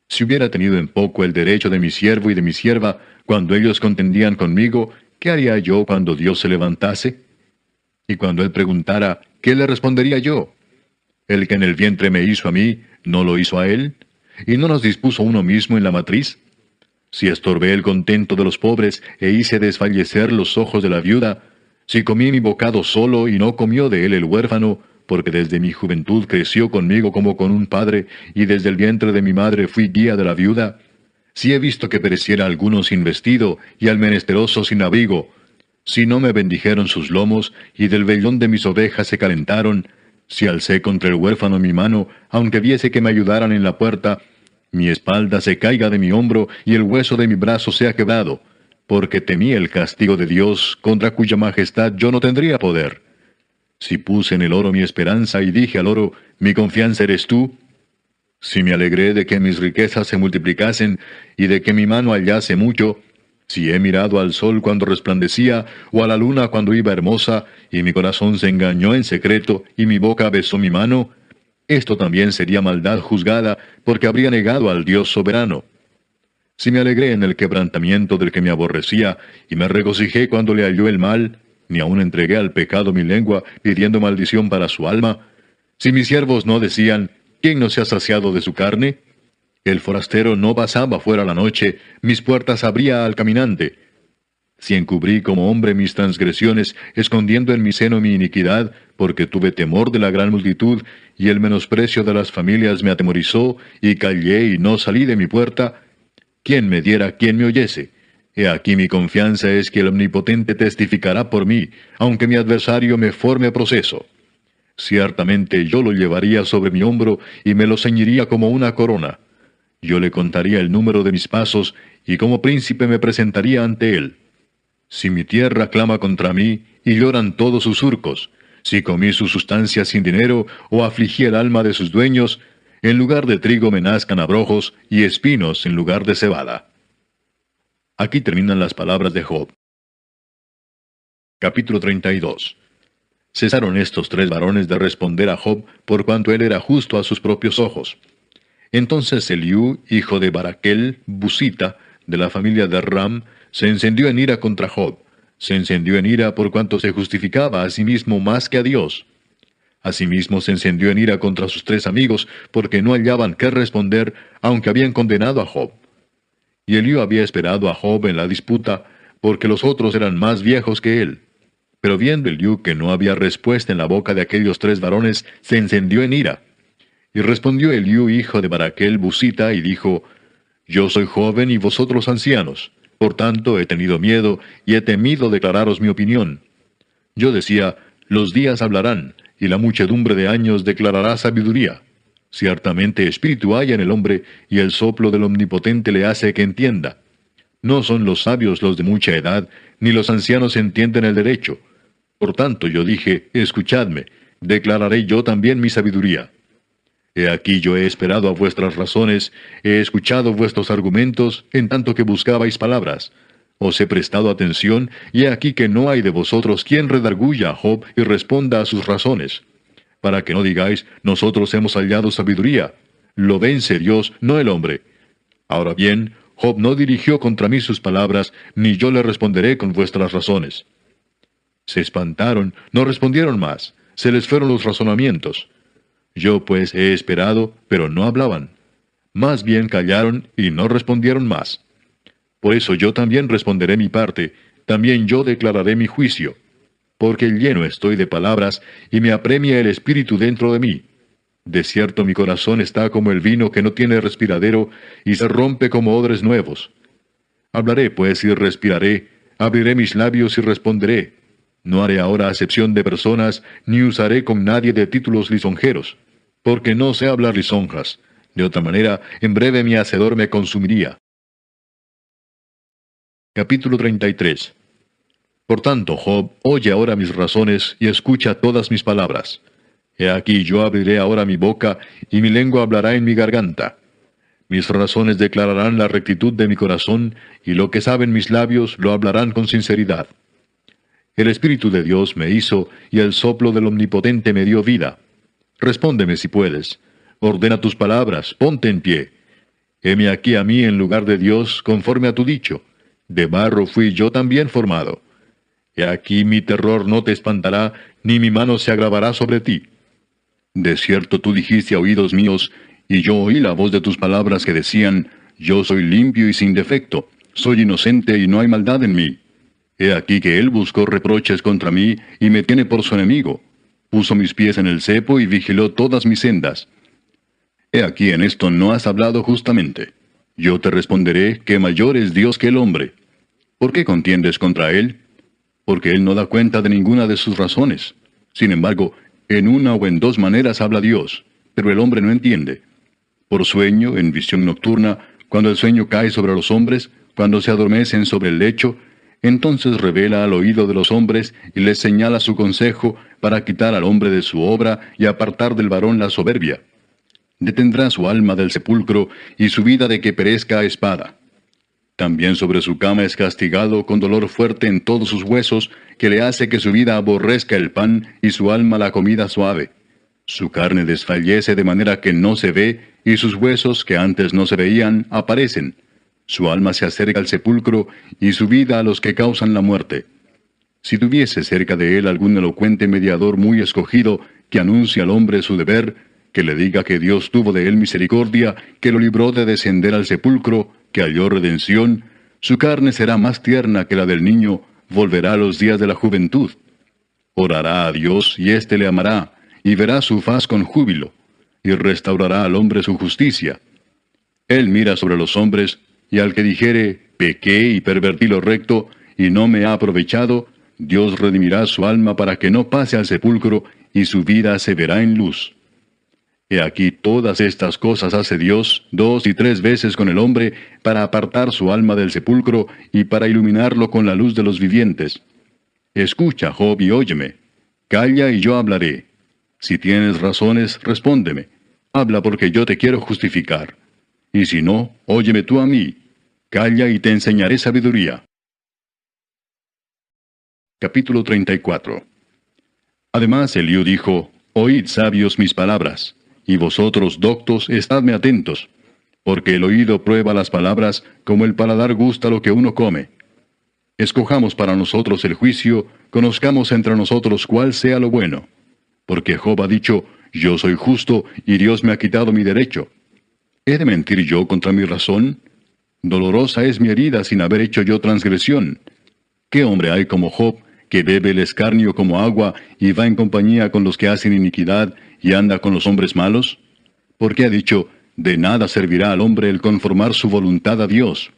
Si hubiera tenido en poco el derecho de mi siervo y de mi sierva, cuando ellos contendían conmigo, ¿qué haría yo cuando Dios se levantase? Y cuando él preguntara, ¿qué le respondería yo? El que en el vientre me hizo a mí, ¿no lo hizo a él? ¿Y no nos dispuso uno mismo en la matriz? Si estorbé el contento de los pobres, e hice desfallecer los ojos de la viuda, si comí mi bocado solo, y no comió de él el huérfano, porque desde mi juventud creció conmigo como con un padre, y desde el vientre de mi madre fui guía de la viuda, si he visto que pereciera alguno sin vestido, y al menesteroso sin abrigo, si no me bendijeron sus lomos, y del vellón de mis ovejas se calentaron, si alcé contra el huérfano mi mano, aunque viese que me ayudaran en la puerta, mi espalda se caiga de mi hombro, y el hueso de mi brazo sea quebrado, porque temí el castigo de Dios, contra cuya majestad yo no tendría poder. Si puse en el oro mi esperanza, y dije al oro, mi confianza eres tú, si me alegré de que mis riquezas se multiplicasen, y de que mi mano hallase mucho, si he mirado al sol cuando resplandecía, o a la luna cuando iba hermosa, y mi corazón se engañó en secreto, y mi boca besó mi mano, esto también sería maldad juzgada, porque habría negado al Dios soberano. Si me alegré en el quebrantamiento del que me aborrecía, y me regocijé cuando le halló el mal, ni aun entregué al pecado mi lengua, pidiendo maldición para su alma, si mis siervos no decían, ¿quién no se ha saciado de su carne? El forastero no pasaba fuera la noche, mis puertas abría al caminante. Si encubrí como hombre mis transgresiones, escondiendo en mi seno mi iniquidad, porque tuve temor de la gran multitud, y el menosprecio de las familias me atemorizó, y callé y no salí de mi puerta, ¿quién me diera, quién me oyese? He aquí mi confianza es que el Omnipotente testificará por mí, aunque mi adversario me forme proceso. Ciertamente yo lo llevaría sobre mi hombro, y me lo ceñiría como una corona. Yo le contaría el número de mis pasos, y como príncipe me presentaría ante él. Si mi tierra clama contra mí, y lloran todos sus surcos, si comí su sustancia sin dinero, o afligí el alma de sus dueños, en lugar de trigo me nazcan abrojos, y espinos en lugar de cebada. Aquí terminan las palabras de Job. Capítulo 32. Cesaron estos tres varones de responder a Job, por cuanto él era justo a sus propios ojos. Entonces Eliú, hijo de Baraquel, Busita, de la familia de Ram, se encendió en ira contra Job. Se encendió en ira por cuanto se justificaba a sí mismo más que a Dios. Asimismo se encendió en ira contra sus tres amigos, porque no hallaban qué responder, aunque habían condenado a Job. Y Eliú había esperado a Job en la disputa, porque los otros eran más viejos que él. Pero viendo Eliú que no había respuesta en la boca de aquellos tres varones, se encendió en ira. Y respondió Eliú, hijo de Baraquel, Busita, y dijo, Yo soy joven y vosotros ancianos. Por tanto he tenido miedo, y he temido declararos mi opinión. Yo decía, los días hablarán, y la muchedumbre de años declarará sabiduría. Ciertamente espíritu hay en el hombre, y el soplo del Omnipotente le hace que entienda. No son los sabios los de mucha edad, ni los ancianos entienden el derecho. Por tanto yo dije, escuchadme, declararé yo también mi sabiduría. He aquí yo he esperado a vuestras razones, he escuchado vuestros argumentos, en tanto que buscabais palabras. Os he prestado atención, y he aquí que no hay de vosotros quien redarguya a Job y responda a sus razones. Para que no digáis, nosotros hemos hallado sabiduría. Lo vence Dios, no el hombre. Ahora bien, Job no dirigió contra mí sus palabras, ni yo le responderé con vuestras razones. Se espantaron, no respondieron más, se les fueron los razonamientos. Yo pues he esperado, pero no hablaban. Más bien callaron y no respondieron más. Por eso yo también responderé mi parte, también yo declararé mi juicio. Porque lleno estoy de palabras, y me apremia el espíritu dentro de mí. De cierto mi corazón está como el vino que no tiene respiradero, y se rompe como odres nuevos. Hablaré pues y respiraré, abriré mis labios y responderé. No haré ahora acepción de personas, ni usaré con nadie de títulos lisonjeros, porque no sé hablar lisonjas. De otra manera, en breve mi hacedor me consumiría. Capítulo 33. Por tanto, Job, oye ahora mis razones y escucha todas mis palabras. He aquí yo abriré ahora mi boca, y mi lengua hablará en mi garganta. Mis razones declararán la rectitud de mi corazón, y lo que saben mis labios lo hablarán con sinceridad. El Espíritu de Dios me hizo, y el soplo del Omnipotente me dio vida. Respóndeme si puedes. Ordena tus palabras, ponte en pie. Heme aquí a mí en lugar de Dios, conforme a tu dicho. De barro fui yo también formado. He aquí mi terror no te espantará, ni mi mano se agravará sobre ti. De cierto tú dijiste a oídos míos, y yo oí la voz de tus palabras que decían, yo soy limpio y sin defecto, soy inocente y no hay maldad en mí. He aquí que él buscó reproches contra mí, y me tiene por su enemigo. Puso mis pies en el cepo y vigiló todas mis sendas. He aquí en esto no has hablado justamente. Yo te responderé que mayor es Dios que el hombre. ¿Por qué contiendes contra él? Porque él no da cuenta de ninguna de sus razones. Sin embargo, en una o en dos maneras habla Dios, pero el hombre no entiende. Por sueño, en visión nocturna, cuando el sueño cae sobre los hombres, cuando se adormecen sobre el lecho, entonces revela al oído de los hombres y les señala su consejo para quitar al hombre de su obra y apartar del varón la soberbia. Detendrá su alma del sepulcro y su vida de que perezca a espada. También sobre su cama es castigado con dolor fuerte en todos sus huesos, que le hace que su vida aborrezca el pan y su alma la comida suave. Su carne desfallece de manera que no se ve, y sus huesos que antes no se veían aparecen. Su alma se acerca al sepulcro y su vida a los que causan la muerte. Si tuviese cerca de él algún elocuente mediador muy escogido, que anuncie al hombre su deber, que le diga que Dios tuvo de él misericordia, que lo libró de descender al sepulcro, que halló redención, su carne será más tierna que la del niño, volverá a los días de la juventud. Orará a Dios, y éste le amará, y verá su faz con júbilo, y restaurará al hombre su justicia. Él mira sobre los hombres, y al que dijere, pequé y pervertí lo recto, y no me ha aprovechado, Dios redimirá su alma para que no pase al sepulcro, y su vida se verá en luz. He aquí todas estas cosas hace Dios 2 y 3 veces con el hombre, para apartar su alma del sepulcro, y para iluminarlo con la luz de los vivientes. Escucha, Job, y óyeme. Calla y yo hablaré. Si tienes razones, respóndeme. Habla porque yo te quiero justificar. Y si no, óyeme tú a mí. Calla y te enseñaré sabiduría. Capítulo 34. Además Eliú dijo, oíd sabios mis palabras, y vosotros doctos estadme atentos, porque el oído prueba las palabras, como el paladar gusta lo que uno come. Escojamos para nosotros el juicio, conozcamos entre nosotros cuál sea lo bueno. Porque Job ha dicho, yo soy justo, y Dios me ha quitado mi derecho. ¿He de mentir yo contra mi razón? Dolorosa es mi herida sin haber hecho yo transgresión. ¿Qué hombre hay como Job, que bebe el escarnio como agua, y va en compañía con los que hacen iniquidad, y anda con los hombres malos? Porque ha dicho, de nada servirá al hombre el conformar su voluntad a Dios.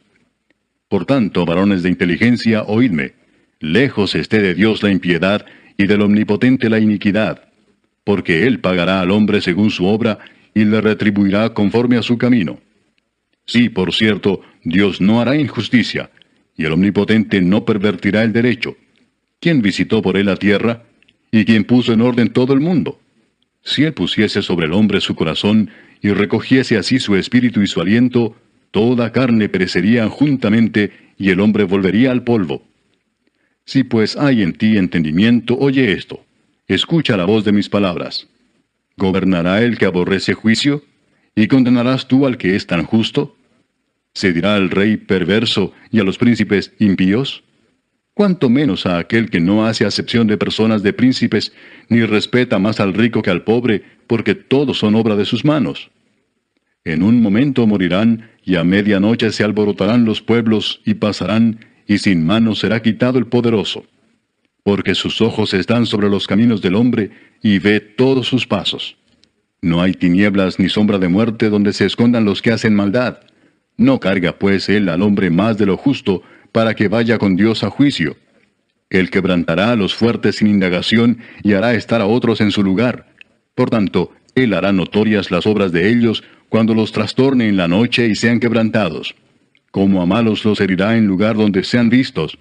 Por tanto, varones de inteligencia, oídme. Lejos esté de Dios la impiedad, y del Omnipotente la iniquidad. Porque Él pagará al hombre según su obra, y le retribuirá conforme a su camino. Sí, por cierto, Dios no hará injusticia, y el Omnipotente no pervertirá el derecho. ¿Quién visitó por él la tierra? ¿Y quién puso en orden todo el mundo? Si él pusiese sobre el hombre su corazón, y recogiese así su espíritu y su aliento, toda carne perecería juntamente, y el hombre volvería al polvo. Si pues hay en ti entendimiento, oye esto. Escucha la voz de mis palabras. ¿Gobernará el que aborrece juicio? ¿Y condenarás tú al que es tan justo? ¿Se dirá al rey perverso y a los príncipes impíos? Cuánto menos a aquel que no hace acepción de personas de príncipes, ni respeta más al rico que al pobre, porque todos son obra de sus manos. En un momento morirán, y a medianoche se alborotarán los pueblos, y pasarán, y sin mano será quitado el poderoso. Porque sus ojos están sobre los caminos del hombre, y ve todos sus pasos. No hay tinieblas ni sombra de muerte donde se escondan los que hacen maldad. No carga pues él al hombre más de lo justo, para que vaya con Dios a juicio. Él quebrantará a los fuertes sin indagación, y hará estar a otros en su lugar. Por tanto, él hará notorias las obras de ellos, cuando los trastorne en la noche y sean quebrantados. Como a malos los herirá en lugar donde sean vistos.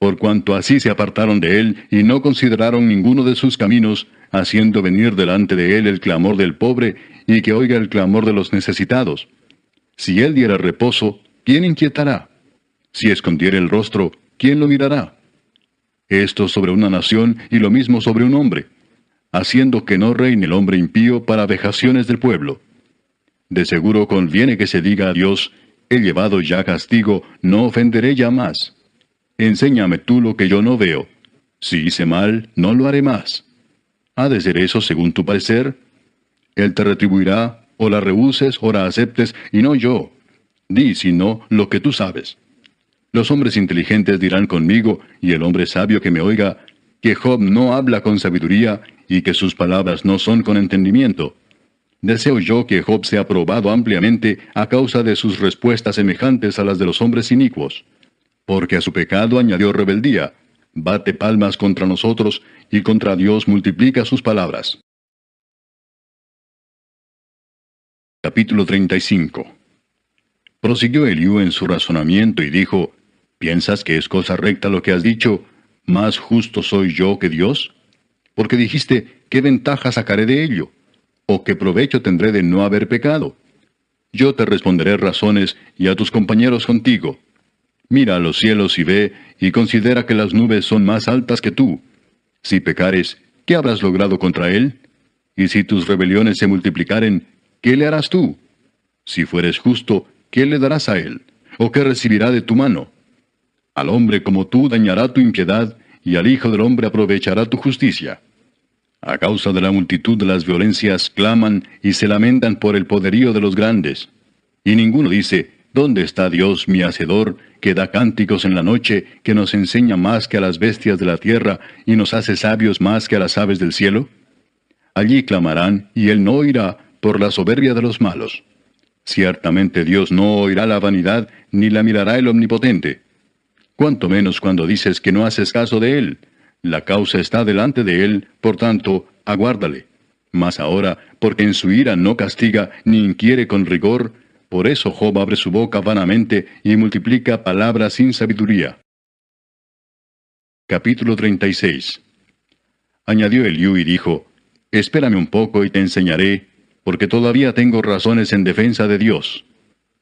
por cuanto así se apartaron de él y no consideraron ninguno de sus caminos, haciendo venir delante de él el clamor del pobre y que oiga el clamor de los necesitados. Si él diera reposo, ¿quién inquietará? Si escondiera el rostro, ¿quién lo mirará? Esto sobre una nación y lo mismo sobre un hombre, haciendo que no reine el hombre impío para vejaciones del pueblo. De seguro conviene que se diga a Dios, he llevado ya castigo, no ofenderé ya más. Enséñame tú lo que yo no veo. Si hice mal, no lo haré más. ¿Ha de ser eso según tu parecer? Él te retribuirá, o la rehuses o la aceptes, y no yo. Di, si no, lo que tú sabes. Los hombres inteligentes dirán conmigo, y el hombre sabio que me oiga, que Job no habla con sabiduría, y que sus palabras no son con entendimiento. Deseo yo que Job sea probado ampliamente a causa de sus respuestas semejantes a las de los hombres inicuos. Porque a su pecado añadió rebeldía, bate palmas contra nosotros, y contra Dios multiplica sus palabras. Capítulo 35. Prosiguió Eliú en su razonamiento y dijo, ¿piensas que es cosa recta lo que has dicho? ¿Más justo soy yo que Dios? Porque dijiste, ¿qué ventaja sacaré de ello? ¿O qué provecho tendré de no haber pecado? Yo te responderé razones, y a tus compañeros contigo. Mira a los cielos y ve, y considera que las nubes son más altas que tú. Si pecares, ¿qué habrás logrado contra él? Y si tus rebeliones se multiplicaren, ¿qué le harás tú? Si fueres justo, ¿qué le darás a él? ¿O qué recibirá de tu mano? Al hombre como tú dañará tu impiedad, y al Hijo del Hombre aprovechará tu justicia. A causa de la multitud de las violencias claman y se lamentan por el poderío de los grandes. Y ninguno dice, ¿dónde está Dios mi Hacedor, que da cánticos en la noche, que nos enseña más que a las bestias de la tierra, y nos hace sabios más que a las aves del cielo? Allí clamarán, y él no oirá, por la soberbia de los malos. Ciertamente Dios no oirá la vanidad, ni la mirará el Omnipotente. Cuanto menos cuando dices que no haces caso de él. La causa está delante de él, por tanto, aguárdale. Mas ahora, porque en su ira no castiga, ni inquiere con rigor, por eso Job abre su boca vanamente y multiplica palabras sin sabiduría. Capítulo 36. Añadió Eliú y dijo, espérame un poco y te enseñaré, porque todavía tengo razones en defensa de Dios.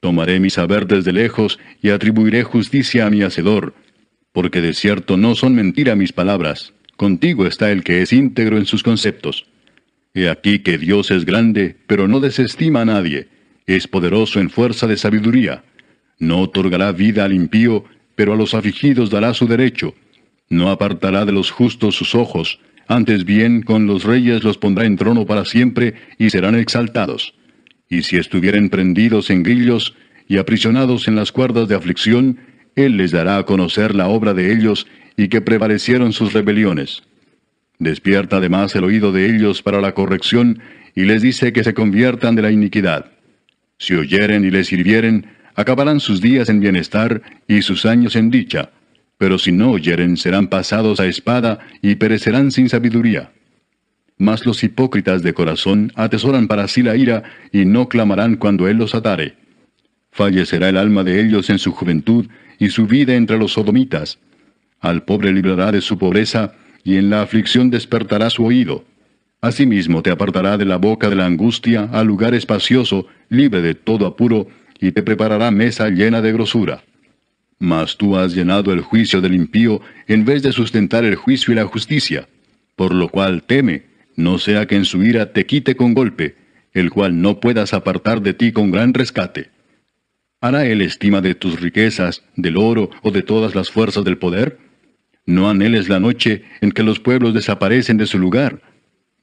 Tomaré mi saber desde lejos y atribuiré justicia a mi Hacedor, porque de cierto no son mentira mis palabras. Contigo está el que es íntegro en sus conceptos. He aquí que Dios es grande, pero no desestima a nadie. Es poderoso en fuerza de sabiduría. No otorgará vida al impío, pero a los afligidos dará su derecho. No apartará de los justos sus ojos, antes bien con los reyes los pondrá en trono para siempre, y serán exaltados. Y si estuvieren prendidos en grillos, y aprisionados en las cuerdas de aflicción, Él les dará a conocer la obra de ellos, y que prevalecieron sus rebeliones. Despierta además el oído de ellos para la corrección, y les dice que se conviertan de la iniquidad. Si oyeren y les sirvieren, acabarán sus días en bienestar y sus años en dicha. Pero si no oyeren, serán pasados a espada y perecerán sin sabiduría. Mas los hipócritas de corazón atesoran para sí la ira y no clamarán cuando él los atare. Fallecerá el alma de ellos en su juventud y su vida entre los sodomitas. Al pobre librará de su pobreza y en la aflicción despertará su oído. Asimismo te apartará de la boca de la angustia al lugar espacioso, libre de todo apuro, y te preparará mesa llena de grosura. Mas tú has llenado el juicio del impío, en vez de sustentar el juicio y la justicia. Por lo cual teme, no sea que en su ira te quite con golpe, el cual no puedas apartar de ti con gran rescate. ¿Hará él estima de tus riquezas, del oro o de todas las fuerzas del poder? No anheles la noche en que los pueblos desaparecen de su lugar.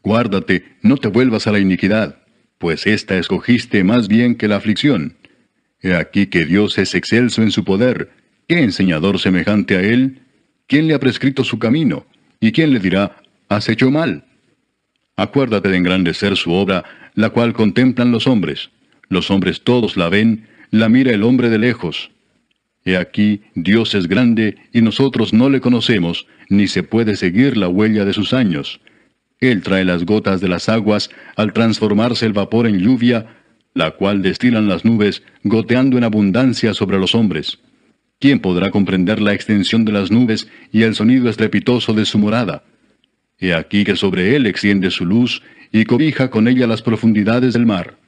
Guárdate, no te vuelvas a la iniquidad, pues ésta escogiste más bien que la aflicción. He aquí que Dios es excelso en su poder. ¿Qué enseñador semejante a él? ¿Quién le ha prescrito su camino? ¿Y quién le dirá, has hecho mal? Acuérdate de engrandecer su obra, la cual contemplan los hombres. Los hombres todos la ven, la mira el hombre de lejos. He aquí, Dios es grande, y nosotros no le conocemos, ni se puede seguir la huella de sus años. Él trae las gotas de las aguas al transformarse el vapor en lluvia, la cual destilan las nubes, goteando en abundancia sobre los hombres. ¿Quién podrá comprender la extensión de las nubes y el sonido estrepitoso de su morada? He aquí que sobre él extiende su luz y cobija con ella las profundidades del mar.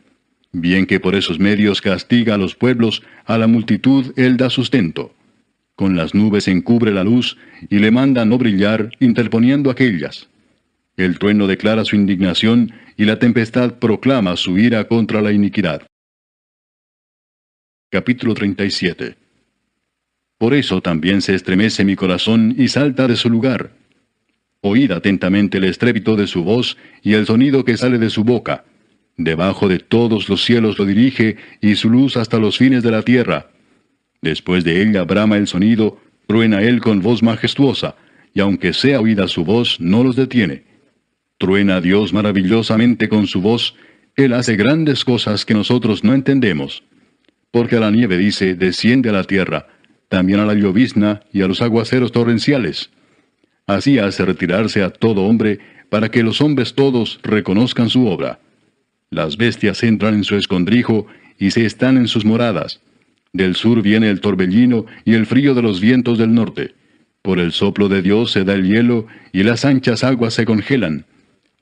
Bien que por esos medios castiga a los pueblos, a la multitud él da sustento. Con las nubes encubre la luz y le manda no brillar, interponiendo aquellas. El trueno declara su indignación y la tempestad proclama su ira contra la iniquidad. Capítulo 37. Por eso también se estremece mi corazón y salta de su lugar. Oíd atentamente el estrépito de su voz y el sonido que sale de su boca. Debajo de todos los cielos lo dirige y su luz hasta los fines de la tierra. Después de ella brama el sonido, truena él con voz majestuosa, y aunque sea oída su voz, no los detiene. Truena Dios maravillosamente con su voz, él hace grandes cosas que nosotros no entendemos. Porque a la nieve dice, desciende a la tierra, también a la llovizna y a los aguaceros torrenciales. Así hace retirarse a todo hombre, para que los hombres todos reconozcan su obra. Las bestias entran en su escondrijo, y se están en sus moradas. Del sur viene el torbellino y el frío de los vientos del norte. Por el soplo de Dios se da el hielo, y las anchas aguas se congelan.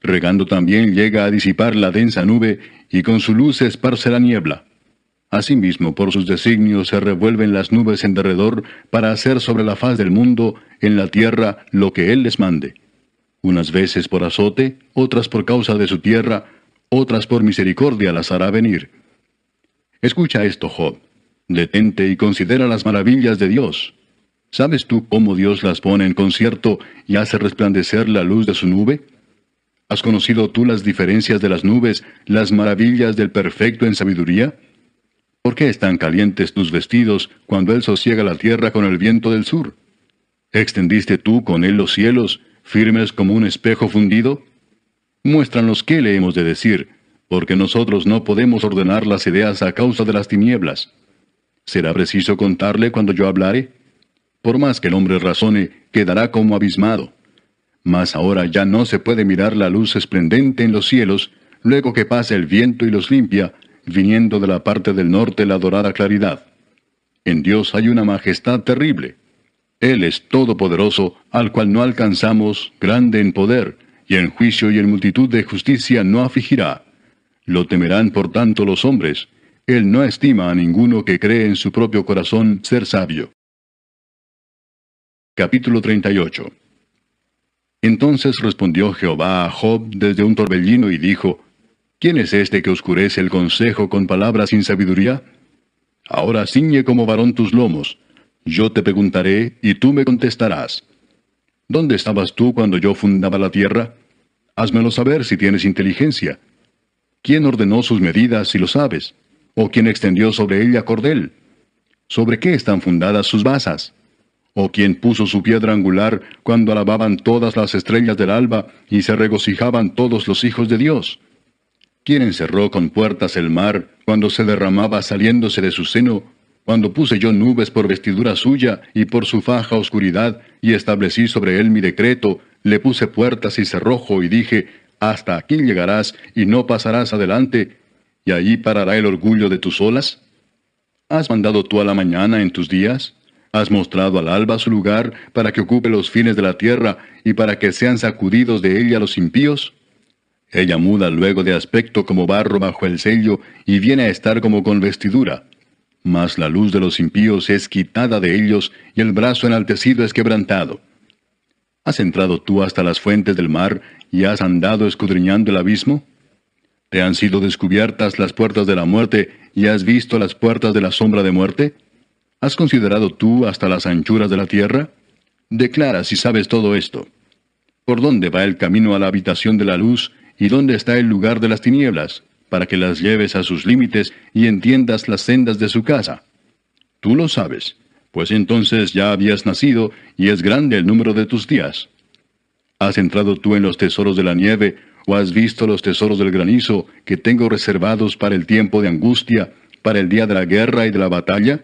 Regando también llega a disipar la densa nube, y con su luz se esparce la niebla. Asimismo, por sus designios se revuelven las nubes en derredor, para hacer sobre la faz del mundo, en la tierra, lo que Él les mande. Unas veces por azote, otras por causa de su tierra, otras por misericordia las hará venir. Escucha esto, Job. Detente y considera las maravillas de Dios. ¿Sabes tú cómo Dios las pone en concierto y hace resplandecer la luz de su nube? ¿Has conocido tú las diferencias de las nubes, las maravillas del perfecto en sabiduría? ¿Por qué están calientes tus vestidos cuando Él sosiega la tierra con el viento del sur? ¿Extendiste tú con Él los cielos, firmes como un espejo fundido? Muéstranos qué le hemos de decir, porque nosotros no podemos ordenar las ideas a causa de las tinieblas. ¿Será preciso contarle cuando yo hablare? Por más que el hombre razone, quedará como abismado. Mas ahora ya no se puede mirar la luz esplendente en los cielos, luego que pasa el viento y los limpia, viniendo de la parte del norte la dorada claridad. En Dios hay una majestad terrible. Él es todopoderoso, al cual no alcanzamos, grande en poder, y en juicio y en multitud de justicia no afligirá. Lo temerán por tanto los hombres. Él no estima a ninguno que cree en su propio corazón ser sabio. Capítulo 38. Entonces respondió Jehová a Job desde un torbellino y dijo, ¿quién es este que oscurece el consejo con palabras sin sabiduría? Ahora ciñe como varón tus lomos. Yo te preguntaré, y tú me contestarás. ¿Dónde estabas tú cuando yo fundaba la tierra? Házmelo saber si tienes inteligencia. ¿Quién ordenó sus medidas, si lo sabes? ¿O quién extendió sobre ella cordel? ¿Sobre qué están fundadas sus basas? ¿O quién puso su piedra angular cuando alababan todas las estrellas del alba y se regocijaban todos los hijos de Dios? ¿Quién encerró con puertas el mar cuando se derramaba saliéndose de su seno, cuando puse yo nubes por vestidura suya y por su faja oscuridad, y establecí sobre él mi decreto, le puse puertas y cerrojo y dije, hasta aquí llegarás y no pasarás adelante, y allí parará el orgullo de tus olas? ¿Has mandado tú a la mañana en tus días? ¿Has mostrado al alba su lugar para que ocupe los fines de la tierra y para que sean sacudidos de ella los impíos? Ella muda luego de aspecto como barro bajo el sello y viene a estar como con vestidura. Mas la luz de los impíos es quitada de ellos y el brazo enaltecido es quebrantado. ¿Has entrado tú hasta las fuentes del mar y has andado escudriñando el abismo? ¿Te han sido descubiertas las puertas de la muerte y has visto las puertas de la sombra de muerte? ¿Has considerado tú hasta las anchuras de la tierra? Declara si sabes todo esto. ¿Por dónde va el camino a la habitación de la luz y dónde está el lugar de las tinieblas, para que las lleves a sus límites y entiendas las sendas de su casa? Tú lo sabes, pues entonces ya habías nacido y es grande el número de tus días. ¿Has entrado tú en los tesoros de la nieve, o has visto los tesoros del granizo que tengo reservados para el tiempo de angustia, para el día de la guerra y de la batalla?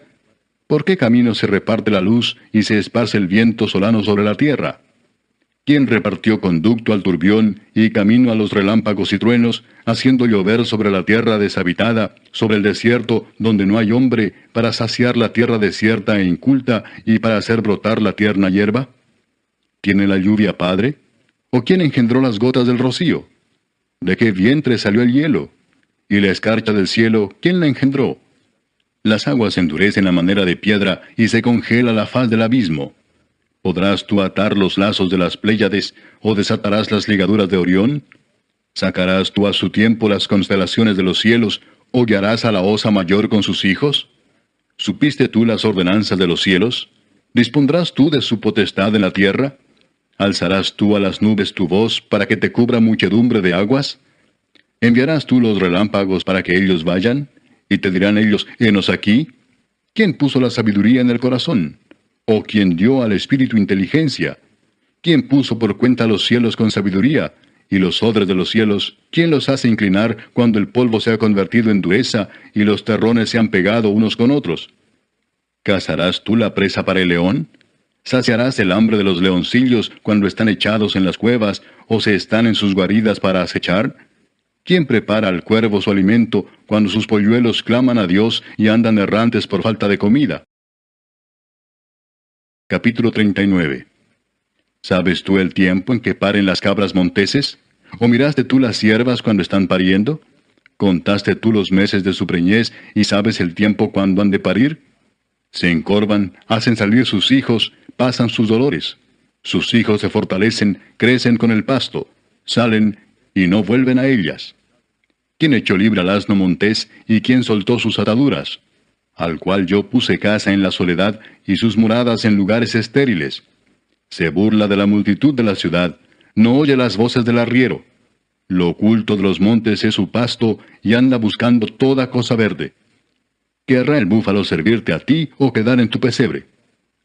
¿Por qué camino se reparte la luz y se esparce el viento solano sobre la tierra? ¿Quién repartió conducto al turbión y camino a los relámpagos y truenos, haciendo llover sobre la tierra deshabitada, sobre el desierto donde no hay hombre, para saciar la tierra desierta e inculta y para hacer brotar la tierna hierba? ¿Tiene la lluvia padre? ¿O quién engendró las gotas del rocío? ¿De qué vientre salió el hielo? ¿Y la escarcha del cielo, quién la engendró? Las aguas endurecen a manera de piedra y se congela la faz del abismo. ¿Podrás tú atar los lazos de las Pléyades o desatarás las ligaduras de Orión? ¿Sacarás tú a su tiempo las constelaciones de los cielos o guiarás a la osa mayor con sus hijos? ¿Supiste tú las ordenanzas de los cielos? ¿Dispondrás tú de su potestad en la tierra? ¿Alzarás tú a las nubes tu voz para que te cubra muchedumbre de aguas? ¿Enviarás tú los relámpagos para que ellos vayan? ¿Y te dirán ellos, henos aquí? ¿Quién puso la sabiduría en el corazón? ¿O quién dio al espíritu inteligencia? ¿Quién puso por cuenta los cielos con sabiduría? Y los odres de los cielos, ¿quién los hace inclinar cuando el polvo se ha convertido en dureza y los terrones se han pegado unos con otros? ¿Cazarás tú la presa para el león? ¿Saciarás el hambre de los leoncillos cuando están echados en las cuevas o se están en sus guaridas para acechar? ¿Quién prepara al cuervo su alimento cuando sus polluelos claman a Dios y andan errantes por falta de comida? Capítulo 39. ¿Sabes tú el tiempo en que paren las cabras monteses? ¿O miraste tú las ciervas cuando están pariendo? ¿Contaste tú los meses de su preñez y sabes el tiempo cuando han de parir? Se encorvan, hacen salir sus hijos, pasan sus dolores. Sus hijos se fortalecen, crecen con el pasto, salen y no vuelven a ellas. ¿Quién echó libre al asno montés y quién soltó sus ataduras? Al cual yo puse casa en la soledad y sus moradas en lugares estériles. Se burla de la multitud de la ciudad, no oye las voces del arriero. Lo oculto de los montes es su pasto y anda buscando toda cosa verde. ¿Querrá el búfalo servirte a ti o quedar en tu pesebre?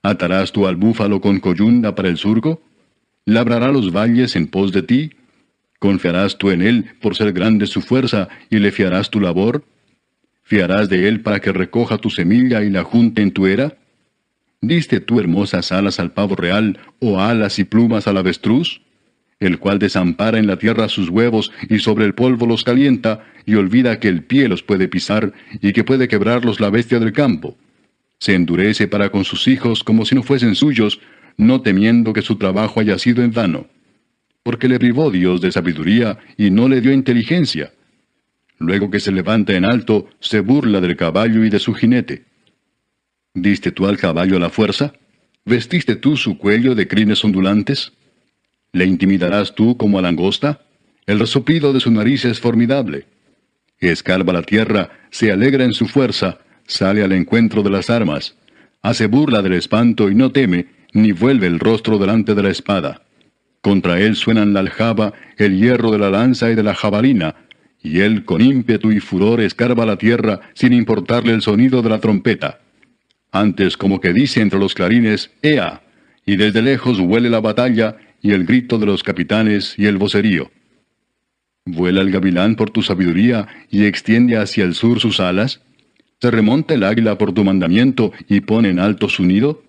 ¿Atarás tú al búfalo con coyunda para el surco? ¿Labrará los valles en pos de ti? ¿Confiarás tú en él por ser grande su fuerza y le fiarás tu labor? ¿Fiarás de él para que recoja tu semilla y la junte en tu era? ¿Diste tú hermosas alas al pavo real o alas y plumas al avestruz? El cual desampara en la tierra sus huevos y sobre el polvo los calienta y olvida que el pie los puede pisar y que puede quebrarlos la bestia del campo. Se endurece para con sus hijos como si no fuesen suyos, no temiendo que su trabajo haya sido en vano. Porque le privó Dios de sabiduría y no le dio inteligencia. Luego que se levanta en alto, se burla del caballo y de su jinete. ¿Diste tú al caballo la fuerza? ¿Vestiste tú su cuello de crines ondulantes? ¿Le intimidarás tú como a langosta? El resoplido de su nariz es formidable. Escarba la tierra, se alegra en su fuerza, sale al encuentro de las armas. Hace burla del espanto y no teme, ni vuelve el rostro delante de la espada. Contra él suenan la aljaba, el hierro de la lanza y de la jabalina, y él con ímpetu y furor escarba la tierra sin importarle el sonido de la trompeta. Antes como que dice entre los clarines, ¡Ea! Y desde lejos huele la batalla, y el grito de los capitanes y el vocerío. ¿Vuela el gavilán por tu sabiduría y extiende hacia el sur sus alas? ¿Se remonta el águila por tu mandamiento y pone en alto su nido?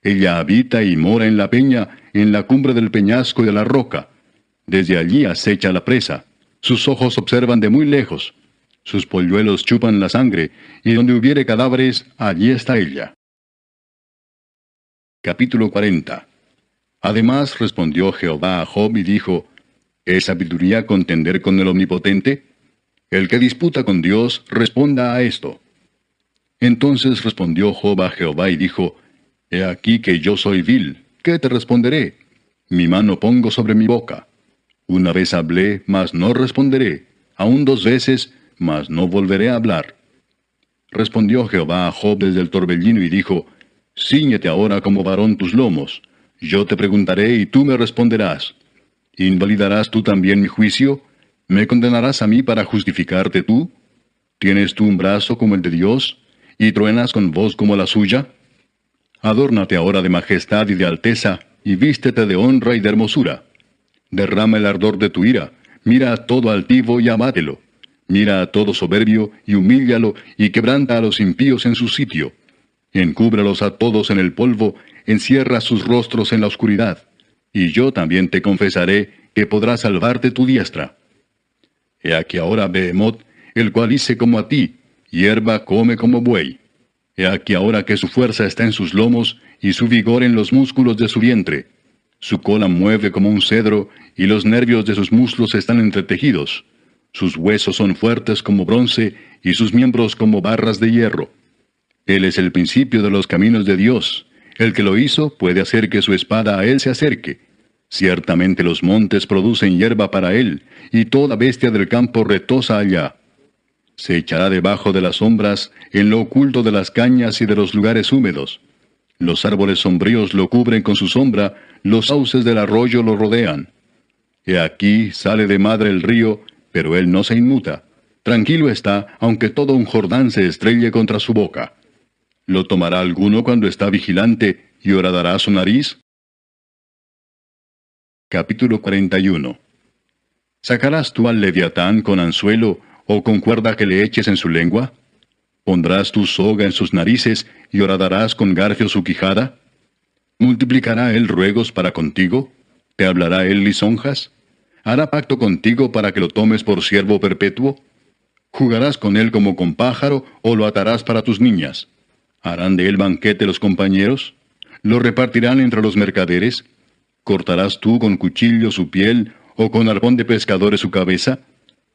Ella habita y mora en la peña, en la cumbre del peñasco y de la roca. Desde allí acecha la presa. Sus ojos observan de muy lejos. Sus polluelos chupan la sangre, y donde hubiere cadáveres, allí está ella. Capítulo 40. Además respondió Jehová a Job y dijo, ¿es sabiduría contender con el Omnipotente? El que disputa con Dios, responda a esto. Entonces respondió Job a Jehová y dijo, He aquí que yo soy vil, ¿qué te responderé? Mi mano pongo sobre mi boca. Una vez hablé, mas no responderé. Aún 2 veces, mas no volveré a hablar. Respondió Jehová a Job desde el torbellino y dijo, Cíñete ahora como varón tus lomos. Yo te preguntaré y tú me responderás. ¿Invalidarás tú también mi juicio? ¿Me condenarás a mí para justificarte tú? ¿Tienes tú un brazo como el de Dios? ¿Y truenas con voz como la suya? Adórnate ahora de majestad y de alteza, y vístete de honra y de hermosura. Derrama el ardor de tu ira, mira a todo altivo y abátelo. Mira a todo soberbio y humíllalo, y quebranta a los impíos en su sitio. Encúbralos a todos en el polvo, encierra sus rostros en la oscuridad. y yo también te confesaré que podrá salvarte tu diestra. He aquí ahora Behemoth, el cual hice como a ti, hierba come como buey. He aquí ahora que su fuerza está en sus lomos, y su vigor en los músculos de su vientre. Su cola mueve como un cedro, y los nervios de sus muslos están entretejidos. Sus huesos son fuertes como bronce, y sus miembros como barras de hierro. Él es el principio de los caminos de Dios. El que lo hizo puede hacer que su espada a él se acerque. Ciertamente los montes producen hierba para él, y toda bestia del campo retosa allá. Se echará debajo de las sombras, en lo oculto de las cañas y de los lugares húmedos. Los árboles sombríos lo cubren con su sombra, los sauces del arroyo lo rodean. He aquí sale de madre el río, pero él no se inmuta. Tranquilo está, aunque todo un Jordán se estrelle contra su boca. ¿Lo tomará alguno cuando está vigilante, y horadará su nariz? Capítulo 41. ¿Sacarás tú al leviatán con anzuelo, o con cuerda que le eches en su lengua? ¿Pondrás tu soga en sus narices, y horadarás con garfio su quijada? ¿Multiplicará él ruegos para contigo? ¿Te hablará él lisonjas? ¿Hará pacto contigo para que lo tomes por siervo perpetuo? ¿Jugarás con él como con pájaro, o lo atarás para tus niñas? ¿Harán de él banquete los compañeros? ¿Lo repartirán entre los mercaderes? ¿Cortarás tú con cuchillo su piel, o con arpón de pescadores su cabeza?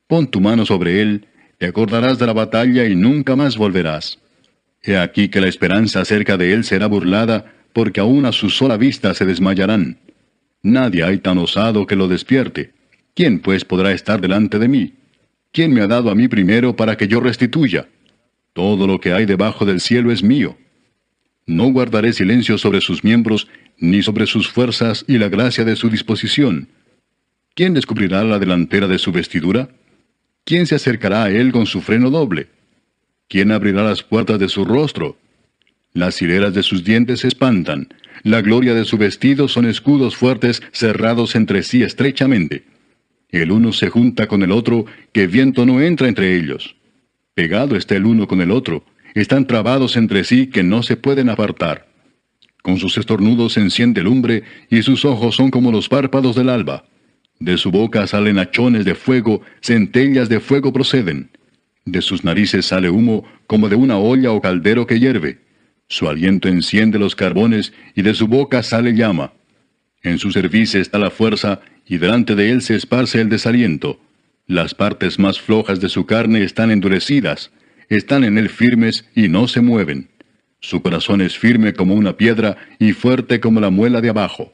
Pon tu mano sobre él, te acordarás de la batalla y nunca más volverás. He aquí que la esperanza acerca de él será burlada, porque aún a su sola vista se desmayarán. Nadie hay tan osado que lo despierte. ¿Quién pues podrá estar delante de mí? ¿Quién me ha dado a mí primero para que yo restituya? Todo lo que hay debajo del cielo es mío. No guardaré silencio sobre sus miembros, ni sobre sus fuerzas y la gracia de su disposición. ¿Quién descubrirá la delantera de su vestidura? ¿Quién se acercará a él con su freno doble? ¿Quién abrirá las puertas de su rostro? Las hileras de sus dientes se espantan. La gloria de su vestido son escudos fuertes cerrados entre sí estrechamente. El uno se junta con el otro, que viento no entra entre ellos. Pegado está el uno con el otro, están trabados entre sí que no se pueden apartar. Con sus estornudos enciende lumbre, y sus ojos son como los párpados del alba. De su boca salen hachones de fuego, centellas de fuego proceden. De sus narices sale humo como de una olla o caldero que hierve. Su aliento enciende los carbones, y de su boca sale llama. En su cerviz está la fuerza, y delante de él se esparce el desaliento. Las partes más flojas de su carne están endurecidas, están en él firmes y no se mueven. Su corazón es firme como una piedra y fuerte como la muela de abajo.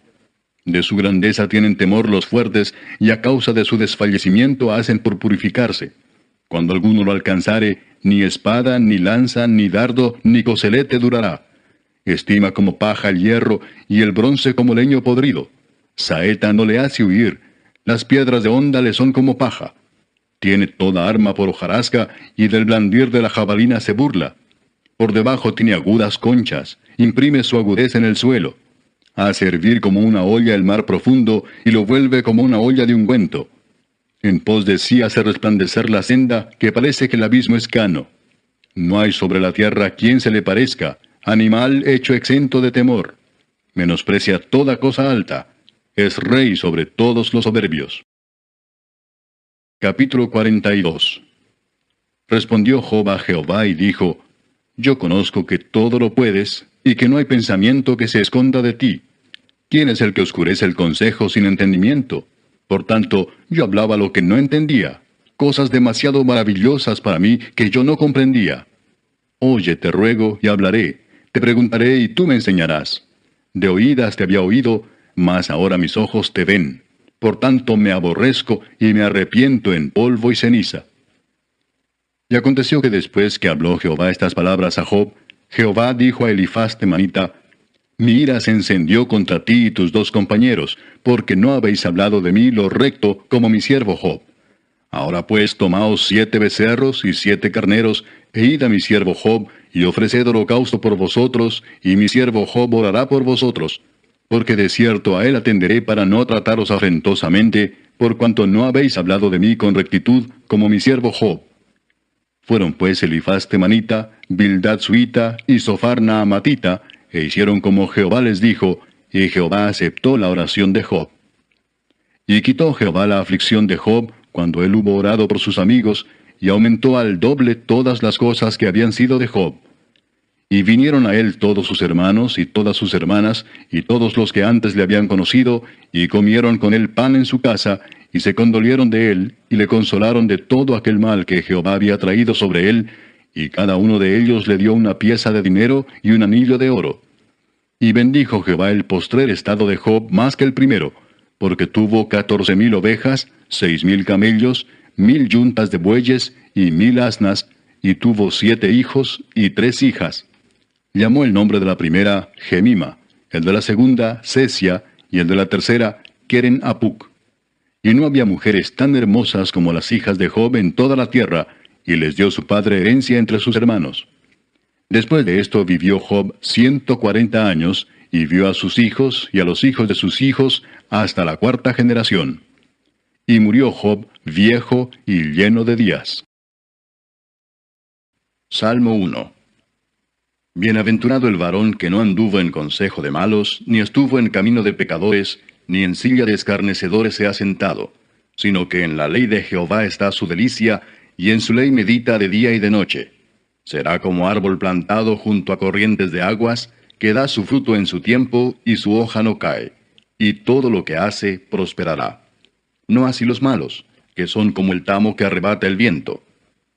De su grandeza tienen temor los fuertes, y a causa de su desfallecimiento hacen por purificarse. Cuando alguno lo alcanzare, ni espada, ni lanza, ni dardo, ni coselete durará. Estima como paja el hierro, y el bronce como leño podrido. Saeta no le hace huir, las piedras de honda le son como paja. Tiene toda arma por hojarasca, y del blandir de la jabalina se burla. Por debajo tiene agudas conchas, imprime su agudez en el suelo. Hace hervir como una olla el mar profundo, y lo vuelve como una olla de ungüento. En pos de sí hace resplandecer la senda, que parece que el abismo es cano. No hay sobre la tierra quien se le parezca, animal hecho exento de temor. Menosprecia toda cosa alta, es rey sobre todos los soberbios. Capítulo 42. Respondió Job a Jehová y dijo: Yo conozco que todo lo puedes, y que no hay pensamiento que se esconda de ti. ¿Quién es el que oscurece el consejo sin entendimiento? Por tanto, yo hablaba lo que no entendía, cosas demasiado maravillosas para mí que yo no comprendía. Oye, te ruego, y hablaré, te preguntaré y tú me enseñarás. De oídas te había oído, mas ahora mis ojos te ven. Por tanto me aborrezco y me arrepiento en polvo y ceniza. Y aconteció que después que habló Jehová estas palabras a Job, Jehová dijo a Elifaz temanita: Mi ira se encendió contra ti y tus dos compañeros, porque no habéis hablado de mí lo recto como mi siervo Job. Ahora pues tomaos 7 becerros y 7 carneros, e id a mi siervo Job, y ofreced holocausto por vosotros, y mi siervo Job orará por vosotros. Porque de cierto a él atenderé para no trataros afrentosamente, por cuanto no habéis hablado de mí con rectitud, como mi siervo Job. Fueron pues Elifaz temanita, Bildad suita, y Sofar naamatita, e hicieron como Jehová les dijo, y Jehová aceptó la oración de Job. Y quitó Jehová la aflicción de Job cuando él hubo orado por sus amigos, y aumentó al doble todas las cosas que habían sido de Job. Y vinieron a él todos sus hermanos y todas sus hermanas, y todos los que antes le habían conocido, y comieron con él pan en su casa, y se condolieron de él, y le consolaron de todo aquel mal que Jehová había traído sobre él, y cada uno de ellos le dio una pieza de dinero y un anillo de oro. Y bendijo Jehová el postrer estado de Job más que el primero, porque tuvo 14,000 ovejas, 6,000 camellos, 1,000 yuntas de bueyes y 1,000 asnas, y tuvo 7 hijos y 3 hijas. Llamó el nombre de la primera Gemima, el de la segunda Sesia, y el de la tercera Keren Apuk. Y no había mujeres tan hermosas como las hijas de Job en toda la tierra, y les dio su padre herencia entre sus hermanos. Después de esto vivió Job 140 años, y vio a sus hijos y a los hijos de sus hijos hasta la 4ª generación. Y murió Job viejo y lleno de días. Salmo 1. Bienaventurado el varón que no anduvo en consejo de malos, ni estuvo en camino de pecadores, ni en silla de escarnecedores se ha sentado, sino que en la ley de Jehová está su delicia, y en su ley medita de día y de noche. Será como árbol plantado junto a corrientes de aguas, que da su fruto en su tiempo, y su hoja no cae, y todo lo que hace prosperará. No así los malos, que son como el tamo que arrebata el viento.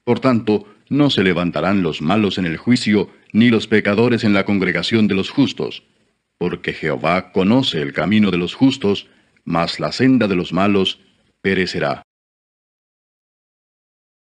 Por tanto, no se levantarán los malos en el juicio, ni los pecadores en la congregación de los justos. Porque Jehová conoce el camino de los justos, mas la senda de los malos perecerá.